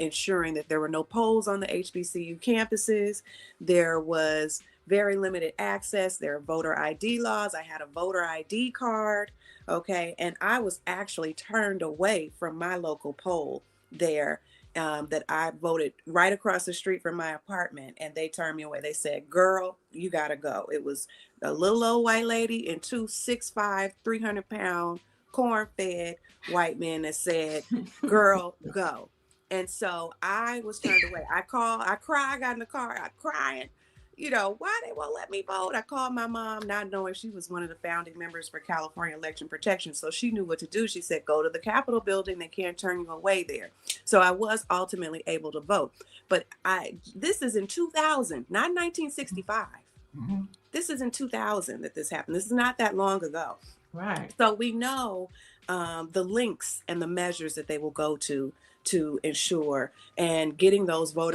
ensuring that there were no polls on the HBCU campuses. There was very limited access. There are voter ID laws. I had a voter ID card. Okay. And I was actually turned away from my local poll there, that I voted right across the street from my apartment, and they turned me away. They said, "Girl, you got to go." It was a little old white lady and 2 6'5", 300-pound corn-fed white men that said, "Girl, go." And so I was turned away. I cried, I got in the car, I'm crying, why they won't let me vote. I called my mom, not knowing she was one of the founding members for California Election Protection. So she knew what to do. She said, "Go to the Capitol building. They can't turn you away there." So I was ultimately able to vote. But this is in 2000, not 1965. Mm-hmm. This is in 2000 that this happened. This is not that long ago. Right. So we know the links and the measures that they will go to ensure and getting those from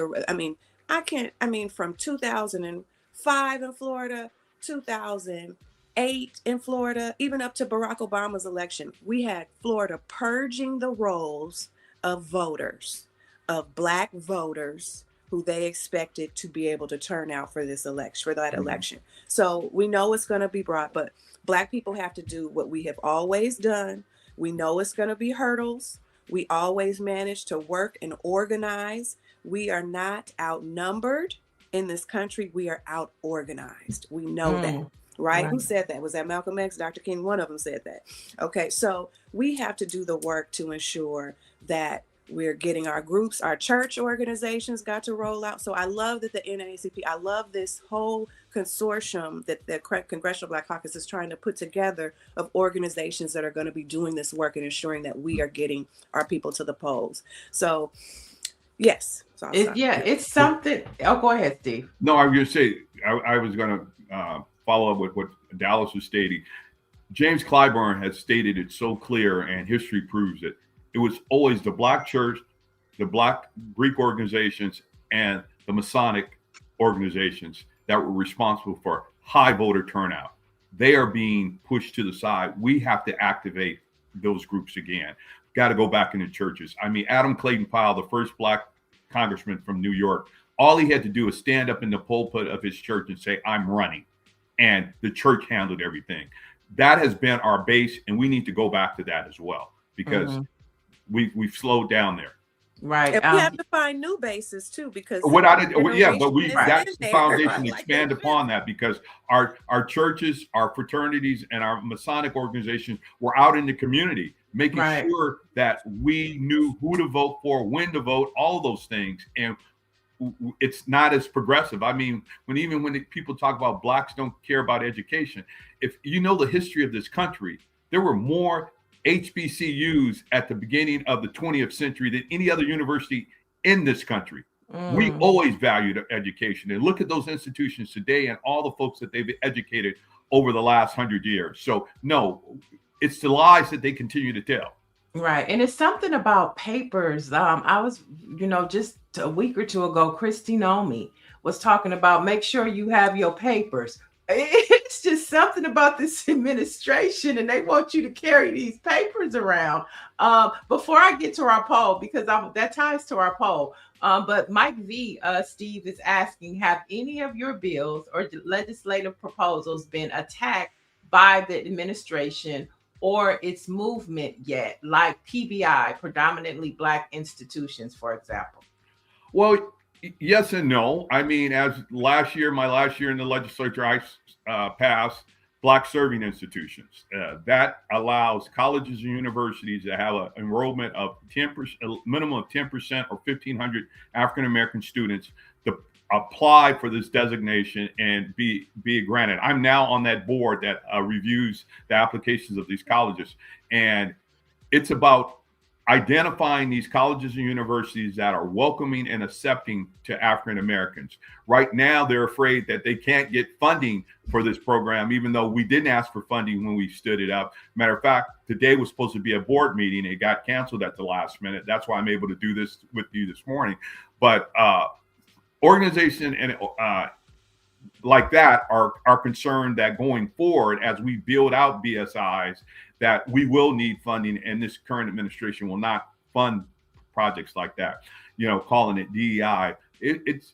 2005 in Florida, 2008 in Florida, even up to Barack Obama's election, we had Florida purging the rolls of voters, of Black voters who they expected to be able to turn out for this election, for that election. So we know it's going to be brought, but Black people have to do what we have always done. We know it's going to be hurdles. We always manage to work and organize. We are not outnumbered in this country. We are out organized. We know that, right? Who said that? Was that Malcolm X, Dr. King? One of them said that. Okay, so we have to do the work to ensure that We're getting our groups, our church organizations got to roll out. So I love that the NAACP, I love this whole consortium that the Congressional Black Caucus is trying to put together of organizations that are going to be doing this work and ensuring that we are getting our people to the polls. So yes. So it's something. Oh, go ahead, Steve. No, I was going to say, I was going to follow up with what Dallas was stating. James Clyburn has stated it so clear, and history proves it. It was always the Black church, the Black Greek organizations, and the Masonic organizations that were responsible for high voter turnout. They are being pushed to the side. We have to activate those groups again. Got to go back into churches. I mean, Adam Clayton Powell, the first Black congressman from New York, all he had to do was stand up in the pulpit of his church and say, "I'm running." And the church handled everything. That has been our base, and we need to go back to that as well, because we've slowed down there. Right. And we have to find new bases too, because But that's the foundation to Like expand upon that, because our churches, our fraternities, and our Masonic organizations were out in the community, making sure that we knew who to vote for, when to vote, all those things. And it's not as progressive. I mean, when people talk about Blacks don't care about education, if you know the history of this country, there were more HBCUs at the beginning of the 20th century than any other university in this country. We always valued education, and look at those institutions today and all the folks that they've educated over the last 100 years. So no, it's the lies that they continue to tell. Right. And it's something about papers. I was, just a week or two ago, Christine Omi was talking about make sure you have your papers. It's just something about this administration, and they want you to carry these papers around. Before I get to our poll, because that ties to our poll, but Mike V, Steve is asking, have any of your bills or legislative proposals been attacked by the administration or its movement yet, like PBI, predominantly Black institutions, for example? Well, yes and no. I mean, as my last year in the legislature, I passed Black serving institutions. That allows colleges and universities to have an enrollment of 10%, a minimum of 10% or 1,500 African American students to apply for this designation and be granted. I'm now on that board that reviews the applications of these colleges, and it's about identifying these colleges and universities that are welcoming and accepting to African Americans. Right now, they're afraid that they can't get funding for this program, even though we didn't ask for funding when we stood it up. Matter of fact, today was supposed to be a board meeting. It got canceled at the last minute. That's why I'm able to do this with you this morning. But organization and like that are concerned that going forward, as we build out BSIs, that we will need funding, and this current administration will not fund projects like that. Calling it DEI. It's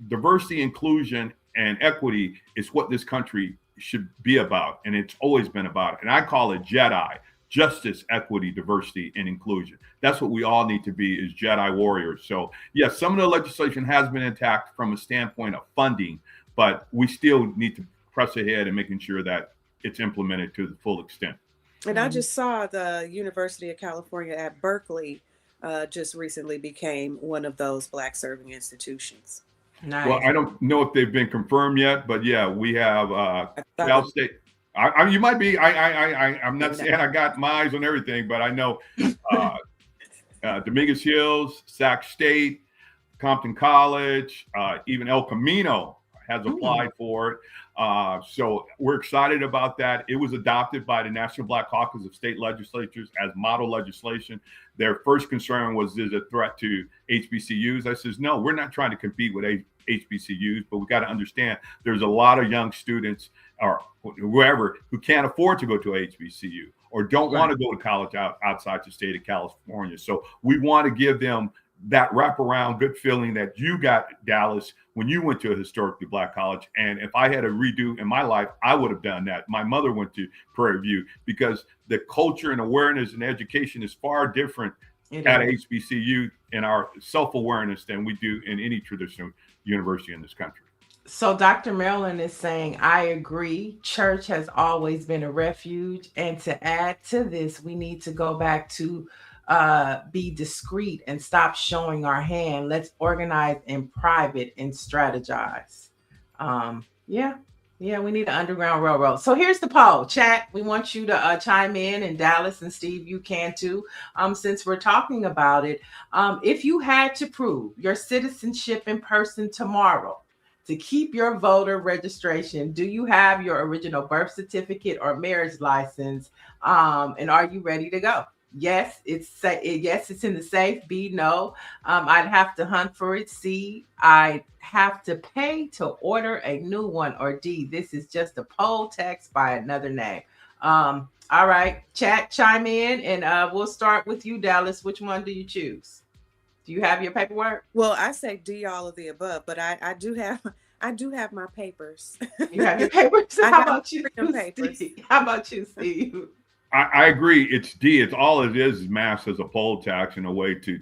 diversity, inclusion, and equity is what this country should be about, and it's always been about. And I call it JEDI: justice, equity, diversity, and inclusion. That's what we all need to be, is Jedi warriors. So yes, some of the legislation has been attacked from a standpoint of funding, but we still need to press ahead and making sure that it's implemented to the full extent. And I just saw the University of California at Berkeley just recently became one of those Black serving institutions. Nice. Well, I don't know if they've been confirmed yet, but yeah, we have Cal State. You might be. I'm not saying I got my eyes on everything, but I know Dominguez Hills, Sac State, Compton College, even El Camino has applied for it. So we're excited about that. It was adopted by the National Black Caucus of State Legislatures as model legislation. Their first concern was, is a threat to HBCUs. I says, no, we're not trying to compete with HBCUs, but we got to understand there's a lot of young students or whoever who can't afford to go to a HBCU or don't want to go to college outside the state of California. So we want to give them that wraparound good feeling that you got, Dallas, when you went to a historically Black college. And if I had a redo in my life, I would have done that. My mother went to Prairie View, because the culture and awareness and education is far different at HBCU and our self-awareness than we do in any traditional university in this country. So Dr. Maryland is saying, I agree. Church has always been a refuge. And to add to this, we need to go back to be discreet and stop showing our hand. Let's organize in private and strategize. Yeah, we need an underground railroad. So here's the poll. Chat, we want you to chime in, and Dallas and Steve, you can too. Since we're talking about it, if you had to prove your citizenship in person tomorrow to keep your voter registration, do you have your original birth certificate or marriage license? And are you ready to go? Yes, it's in the safe. B, no. I'd have to hunt for it. C, I'd have to pay to order a new one. Or D, this is just a poll text by another name. All right, chat, chime in, and we'll start with you, Dallas. Which one do you choose? Do you have your paperwork? Well, I say D, all of the above, but I do have my papers. You have your papers. How about you, Steve? How about you, Steve? I agree. It's D. It's all it is masked as a poll tax and a way to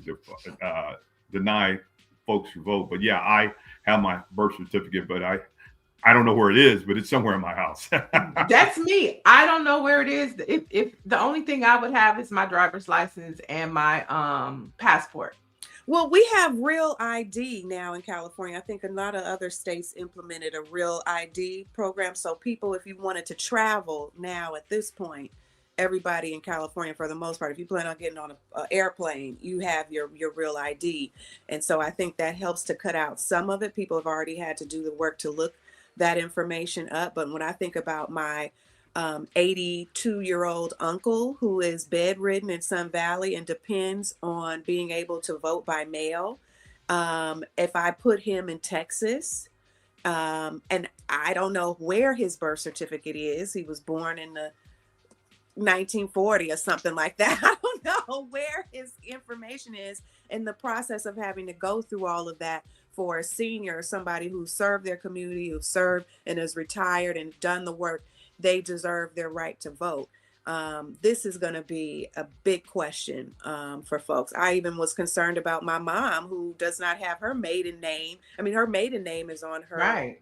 deny folks who vote. But yeah, I have my birth certificate, but I don't know where it is, but it's somewhere in my house. That's me. I don't know where it is. If the only thing I would have is my driver's license and my passport. Well, we have Real ID now in California. I think a lot of other states implemented a Real ID program. So people, if you wanted to travel now at this point, everybody in California, for the most part, if you plan on getting on an airplane, you have your Real ID. And so I think that helps to cut out some of it. People have already had to do the work to look that information up. But when I think about my 82-year-old uncle who is bedridden in Sun Valley and depends on being able to vote by mail, if I put him in Texas, and I don't know where his birth certificate is, he was born in the 1940 or something like that. I don't know where his information is, in the process of having to go through all of that for a senior, somebody who served their community, who served and is retired and done the work. They deserve their right to vote. This is going to be a big question for folks. I even was concerned about my mom, who does not have her maiden name. I mean, her maiden name is on her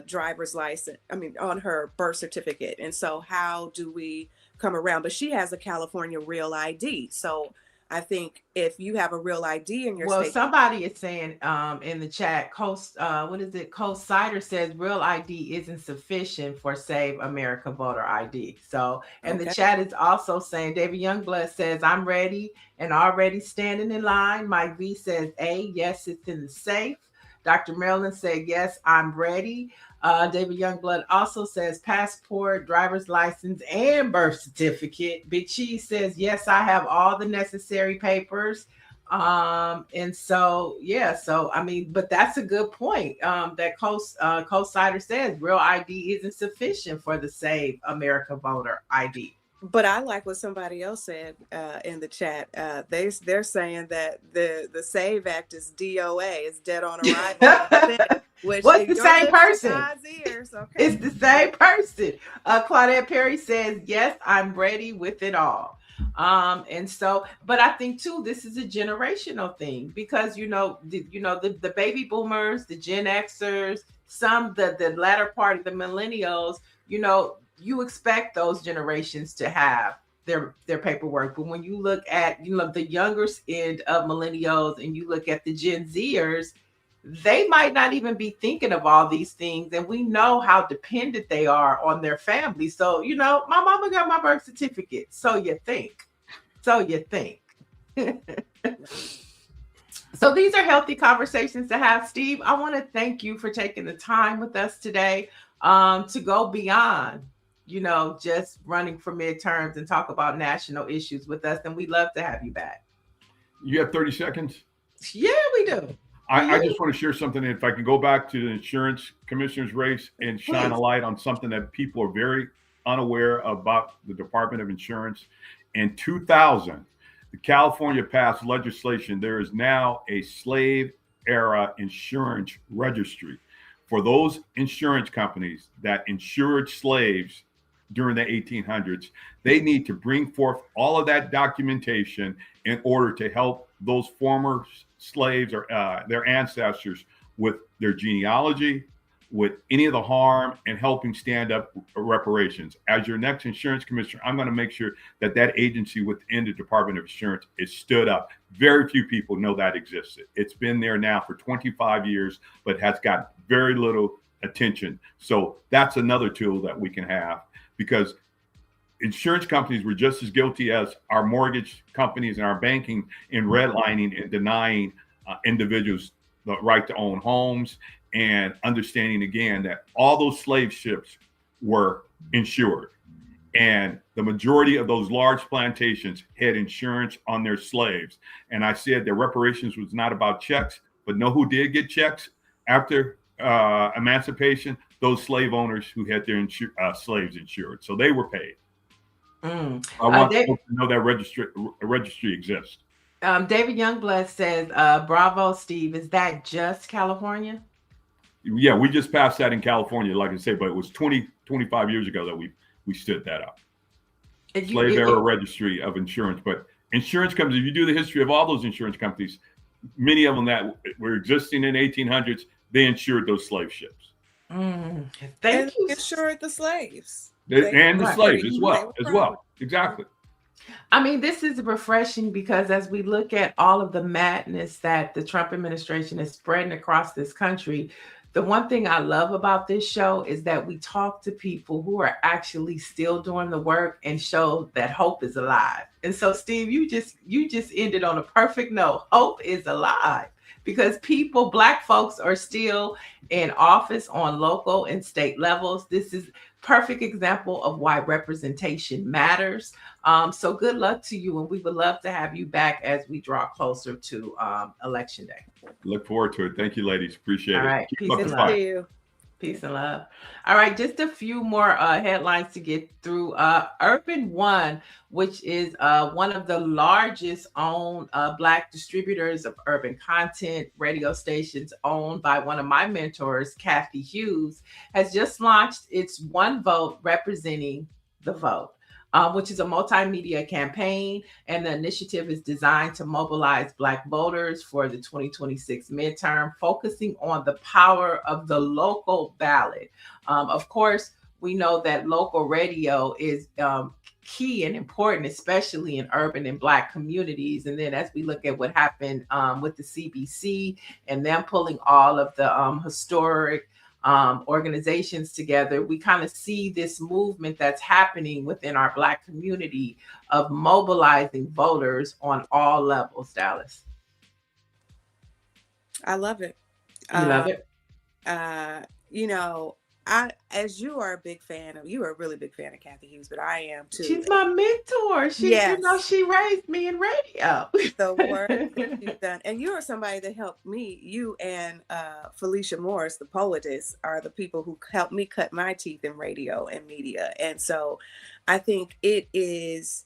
driver's license, on her birth certificate. And so how do we come around? But she has a California Real ID. So I think if you have a Real ID in your state. Well, somebody is saying in the chat, Co-Cider says Real ID isn't sufficient for Save America voter ID. So, and the chat is also saying, David Youngblood says, I'm ready and already standing in line. Mike V says, A, yes, it's in the safe. Dr. Marilyn said, yes, I'm ready. David Youngblood also says passport, driver's license, and birth certificate. Big Cheese says, yes, I have all the necessary papers. And so, yeah, so, but that's a good point that Co-Cider says Real ID isn't sufficient for the Save America voter ID. But I like what somebody else said in the chat. They're saying that the SAVE Act is DOA, is dead on arrival. What's the same person? It's the same person. Claudette Perry says, yes, I'm ready with it all. And so, but I think too, this is a generational thing because, the baby boomers, the Gen Xers, the latter part of the millennials, you expect those generations to have their paperwork. But when you look at, the younger end of millennials and you look at the Gen Zers, they might not even be thinking of all these things. And we know how dependent they are on their family. So, my mama got my birth certificate. So you think. So these are healthy conversations to have. Steve, I want to thank you for taking the time with us today to go beyond, just running for midterms and talk about national issues with us. And we'd love to have you back. You have 30 seconds? Yeah, we do. I just want to share something. If I can go back to the insurance commissioner's race and shine a light on something that people are very unaware about the Department of Insurance. In 2000, the California passed legislation. There is now a slave era insurance registry for those insurance companies that insured slaves during the 1800s. They need to bring forth all of that documentation in order to help those former slaves or their ancestors with their genealogy, with any of the harm and helping stand up reparations. As your next insurance commissioner, I'm going to make sure that that agency within the Department of Insurance is stood up. Very few people know that existed. It's been there now for 25 years, but has got very little attention. So that's another tool that we can have, because insurance companies were just as guilty as our mortgage companies and our banking in redlining and denying individuals the right to own homes, and understanding again that all those slave ships were insured. And the majority of those large plantations had insurance on their slaves. And I said that reparations was not about checks, but know who did get checks after emancipation? Those slave owners who had their slaves insured. So they were paid. I want folks to know that registry exists. David Youngblood says, bravo, Steve. Is that just California? Yeah, we just passed that in California, like I say, but it was 25 years ago that we stood that up. Slave era registry of insurance. But insurance companies, if you do the history of all those insurance companies, many of them that were existing in the 1800s, they insured those slave ships. Thank you. Insured the slaves. And the slaves as well. Exactly. I mean, this is refreshing because as we look at all of the madness that the Trump administration is spreading across this country, the one thing I love about this show is that we talk to people who are actually still doing the work and show that hope is alive. And so, Steve, you just ended on a perfect note. Hope is alive because people, Black folks, are still in office on local and state levels. This is perfect example of why representation matters. So good luck to you, and we would love to have you back as we draw closer to Election Day. Look forward to it. Thank you, ladies. Appreciate it. All right. Keep up the fight. Peace and love. All right, just a few more headlines to get through. Urban One, which is one of the largest owned Black distributors of urban content radio stations, owned by one of my mentors, Kathy Hughes, has just launched its One Vote Representing the Vote, which is a multimedia campaign. And the initiative is designed to mobilize Black voters for the 2026 midterm, focusing on the power of the local ballot. Of course, we know that local radio is key and important, especially in urban and Black communities. And then as we look at what happened with the CBC and them pulling all of the historic organizations together, we kind of see this movement that's happening within our Black community of mobilizing voters on all levels. Dallas, I love it. You love it? You know, as you are a big fan of, you are a really big fan of Kathy Hughes, but I am too. She's my mentor. You know, she raised me in radio. The work that you've done, and you are somebody that helped me. You and Felicia Morris, the poetess, are the people who helped me cut my teeth in radio and media. And so, I think it is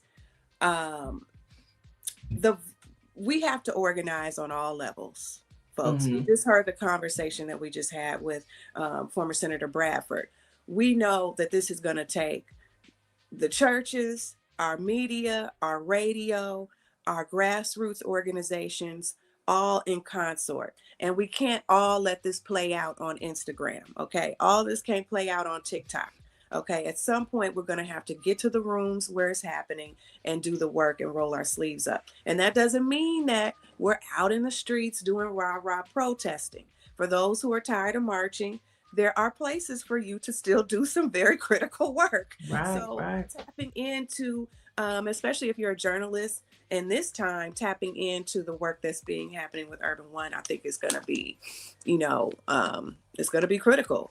we have to organize on all levels. Folks, you just heard the conversation that we just had with former Senator Bradford. We know that this is going to take the churches, our media, our radio, our grassroots organizations, all in consort. And we can't all let this play out on Instagram, okay? All this can't play out on TikTok, okay? At some point, we're going to have to get to the rooms where it's happening and do the work and roll our sleeves up. And that doesn't mean that we're out in the streets doing rah-rah protesting. For those who are tired of marching, there are places for you to still do some very critical work. Tapping into, especially if you're a journalist, and this time tapping into the work that's happening with Urban One, I think is going to be, it's going to be critical.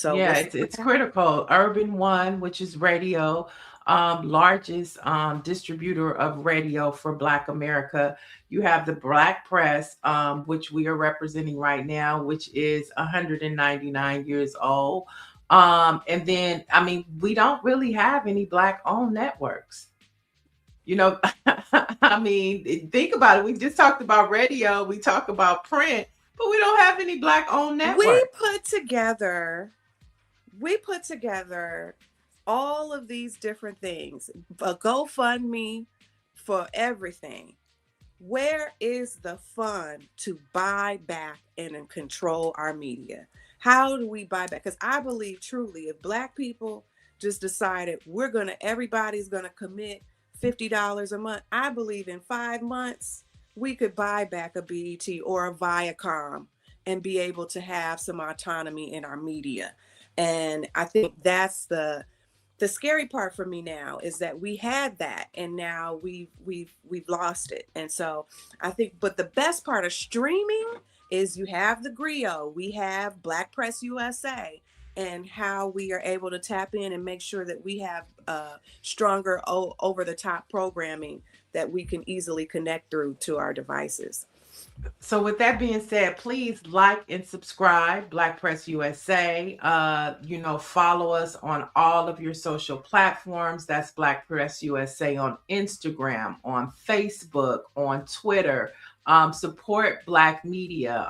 It's critical. Urban One, which is radio, largest distributor of radio for Black America. You have the Black Press, which we are representing right now, which is 199 years old. And then, I mean, we don't really have any Black-owned networks. You know, I mean, think about it. We just talked about radio. We talk about print, but we don't have any Black-owned networks. We put together all of these different things, a GoFundMe for everything. where is the fund to buy back and control our media? How do we buy back? Because I believe truly, if Black people just decided everybody's gonna commit $50 a month, I believe in 5 months we could buy back a BET or a Viacom and be able to have some autonomy in our media. And I think that's the scary part for me now, is that we had that and now we've lost it. And so I think, but the best part of streaming is you have the griot, we have Black Press USA, and how we are able to tap in and make sure that we have stronger over the top programming that we can easily connect through to our devices. So with that being said, please like and subscribe, Black Press USA. Follow us on all of your social platforms. That's Black Press USA on Instagram, on Facebook, on Twitter. Support Black media.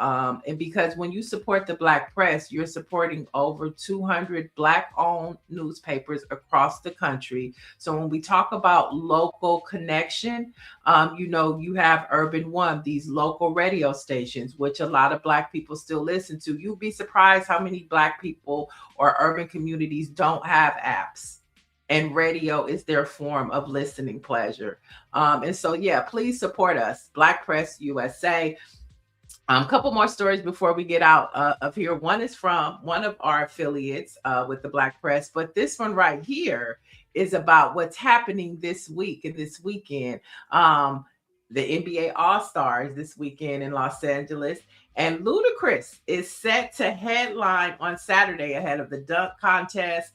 And because when you support the Black press, you're supporting over 200 Black-owned newspapers across the country. So when we talk about local connection, you have Urban One, these local radio stations, which a lot of Black people still listen to. You'd be surprised how many Black people or urban communities don't have apps. And radio is their form of listening pleasure. And so, yeah, please support us, Black Press USA. A couple more stories before we get out of here. One is from one of our affiliates with the Black Press, but this one right here is about what's happening this week and this weekend. The NBA All-Stars this weekend in Los Angeles. And Ludacris is set to headline on Saturday ahead of the dunk contest.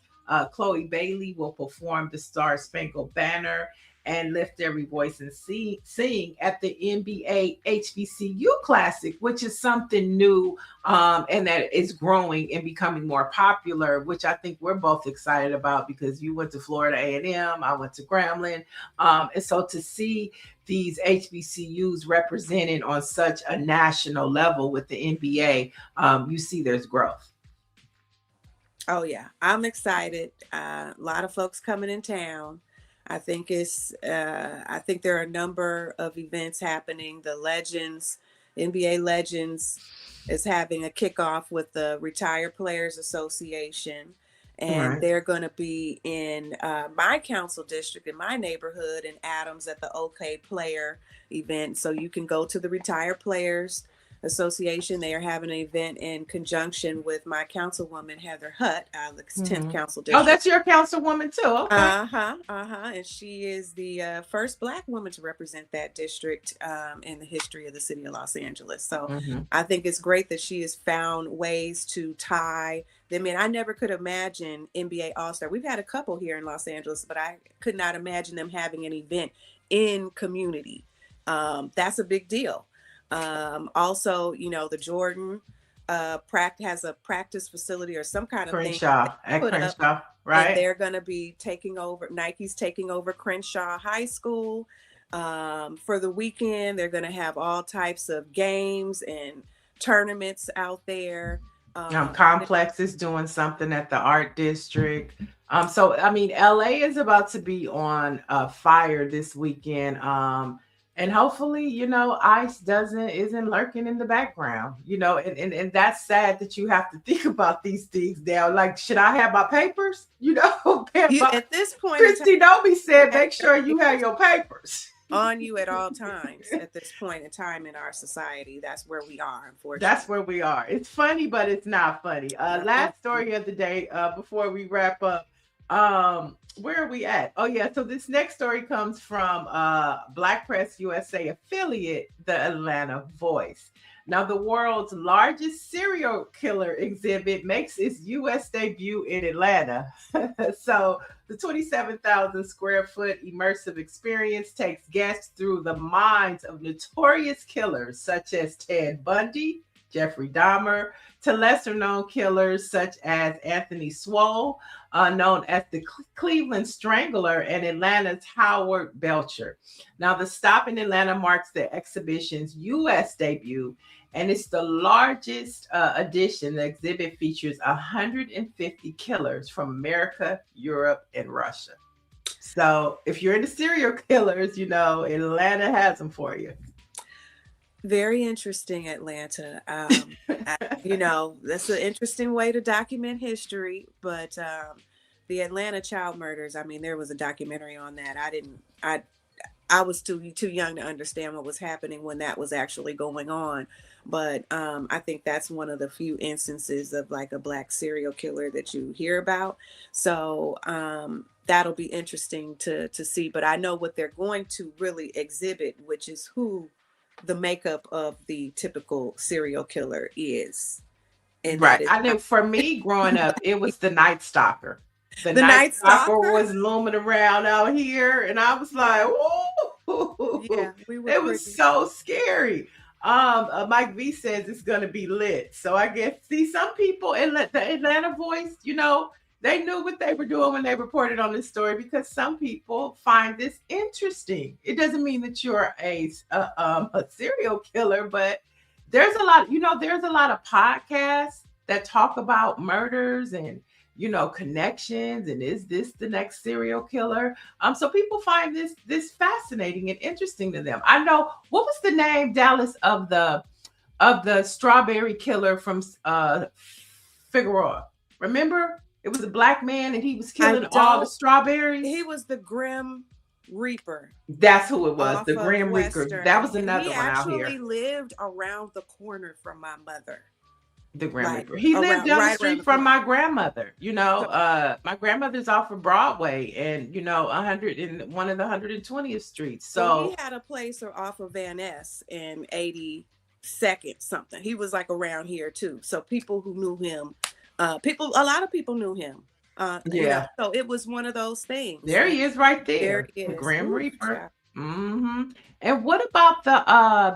Chloe Bailey will perform the Star Spangled Banner and lift every voice and sing at the NBA HBCU Classic, which is something new and that is growing and becoming more popular, which I think we're both excited about because you went to Florida A&M, I went to Grambling. And so to see these HBCUs represented on such a national level with the NBA, you see there's growth. Oh yeah, I'm excited. A lot of folks coming in town. I think I think there are a number of events happening. The Legends, NBA Legends is having a kickoff with the Retired Players Association. And they're going to be in my council district in my neighborhood in Adams at the OK Player event. So you can go to the Retired Players Association. They are having an event in conjunction with my councilwoman Heather Hutt out of the 10th Council District. Oh, that's your councilwoman too. Okay. And she is the first Black woman to represent that district in the history of the city of Los Angeles. So I think it's great that she has found ways to tie them in. I never could imagine NBA All-Star. We've had a couple here in Los Angeles, but I could not imagine them having an event in community. That's a big deal. Also, the Jordan has a practice facility or some kind of Crenshaw, thing. at Crenshaw, right? And they're going to be taking over. Nike's taking over Crenshaw High School for the weekend. They're going to have all types of games and tournaments out there. Complex is doing something at the Art District. So I mean, LA is about to be on fire this weekend. And hopefully, ICE isn't lurking in the background, and that's sad that you have to think about these things now. Like, should I have my papers? At this point, Christy Dobie said, make sure you have your papers on you at all times. At this point in time in our society, that's where we are, unfortunately. That's where we are. It's funny, but it's not funny. Last story of the day before we wrap up. Where are we at? Oh yeah, so this next story comes from Black Press USA affiliate, the Atlanta Voice. Now, the world's largest serial killer exhibit makes its U.S. debut in Atlanta. So the 27,000 square foot immersive experience takes guests through the minds of notorious killers such as Ted Bundy, Jeffrey Dahmer, to lesser known killers such as Anthony Swole, known as the Cleveland Strangler, and Atlanta's Howard Belcher. Now, the stop in Atlanta marks the exhibition's U.S. debut, and it's the largest edition. The exhibit features 150 killers from America, Europe, and Russia. So if you're into serial killers, Atlanta has them for you. Very interesting, Atlanta. That's an interesting way to document history. But the Atlanta child murders, I mean, there was a documentary on that. I was too young to understand what was happening when that was actually going on. But I think that's one of the few instances of like a Black serial killer that you hear about. So that'll be interesting to see. But I know what they're going to really exhibit, which is who the makeup of the typical serial killer is. And Right. I know for me growing up, it was the Night Stalker. The Night Stalker was looming around out here, and I was like, "Whoa!" Yeah, it was so scary. Mike V says it's gonna be lit. So I guess some people in the Atlanta Voice, they knew what they were doing when they reported on this story, because some people find this interesting. It doesn't mean that you're a serial killer, but there's a lot, there's a lot of podcasts that talk about murders and, connections, and is this the next serial killer? So people find this fascinating and interesting to them. I know, what was the name, Dallas, of the strawberry killer from Figueroa? Remember? It was a Black man, and he was killing all the strawberries. He was the Grim Reaper. That's who it was, the Grim Reaper. That was another one out here. He actually lived around the corner from my mother. The Grim Reaper. He lived down the street from my grandmother. My grandmother's off of Broadway, and one of the 120th streets. So he had a place off of Van Ness in 82nd something. He was like around here too. So people who knew him, a lot of people knew him. So it was one of those things. There he is, right there. He is. The Grim Reaper. Mm-hmm. And what about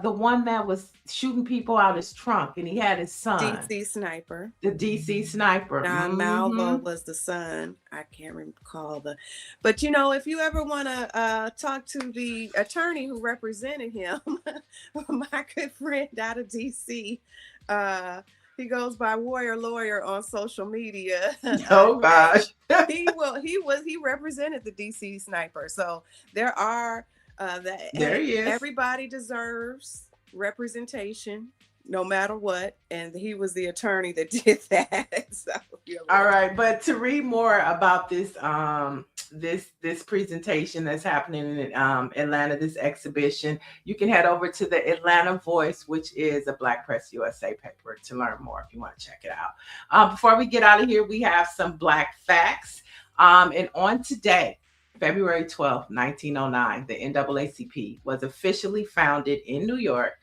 the one that was shooting people out his trunk, and he had his son? DC Sniper. The DC Sniper. John Malvo was the son. I can't recall but if you ever want to talk to the attorney who represented him, my good friend out of DC, he goes by Warrior Lawyer on social media. Oh gosh. He represented the DC Sniper. So there are there he is. Everybody deserves representation, no matter what. And he was the attorney that did that. So, all right, but to read more about this this presentation that's happening in Atlanta, this exhibition, you can head over to the Atlanta Voice, which is a Black Press USA paper, to learn more if you want to check it out. Before we get out of here, we have some Black facts. And on today, February 12th, 1909, the NAACP was officially founded in New York.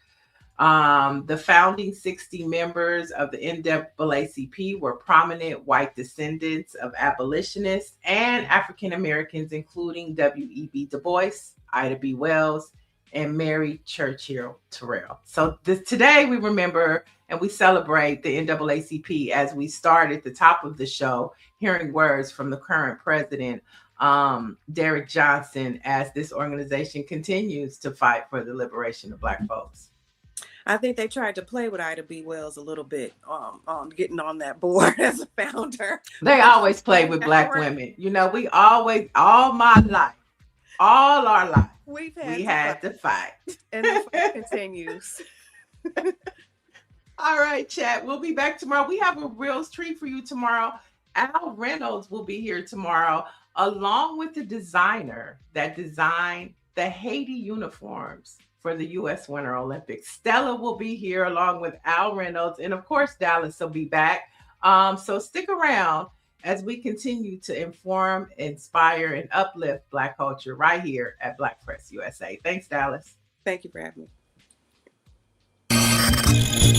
The founding 60 members of the NAACP were prominent white descendants of abolitionists and African Americans, including W.E.B. Du Bois, Ida B. Wells, and Mary Churchill Terrell. So today we remember and we celebrate the NAACP as we start at the top of the show, hearing words from the current president, Derrick Johnson, as this organization continues to fight for the liberation of Black folks. I think they tried to play with Ida B. Wells a little bit on getting on that board as a founder. They always play with Black women. We always, all our life, we had to fight. And the fight continues. All right, chat. We'll be back tomorrow. We have a real treat for you tomorrow. Al Reynolds will be here tomorrow, along with the designer that designed the Haiti uniforms for the U.S. Winter Olympics. Stella will be here along with Al Reynolds. And of course, Dallas will be back. So stick around as we continue to inform, inspire, and uplift Black culture right here at Black Press USA. Thanks, Dallas. Thank you for having me.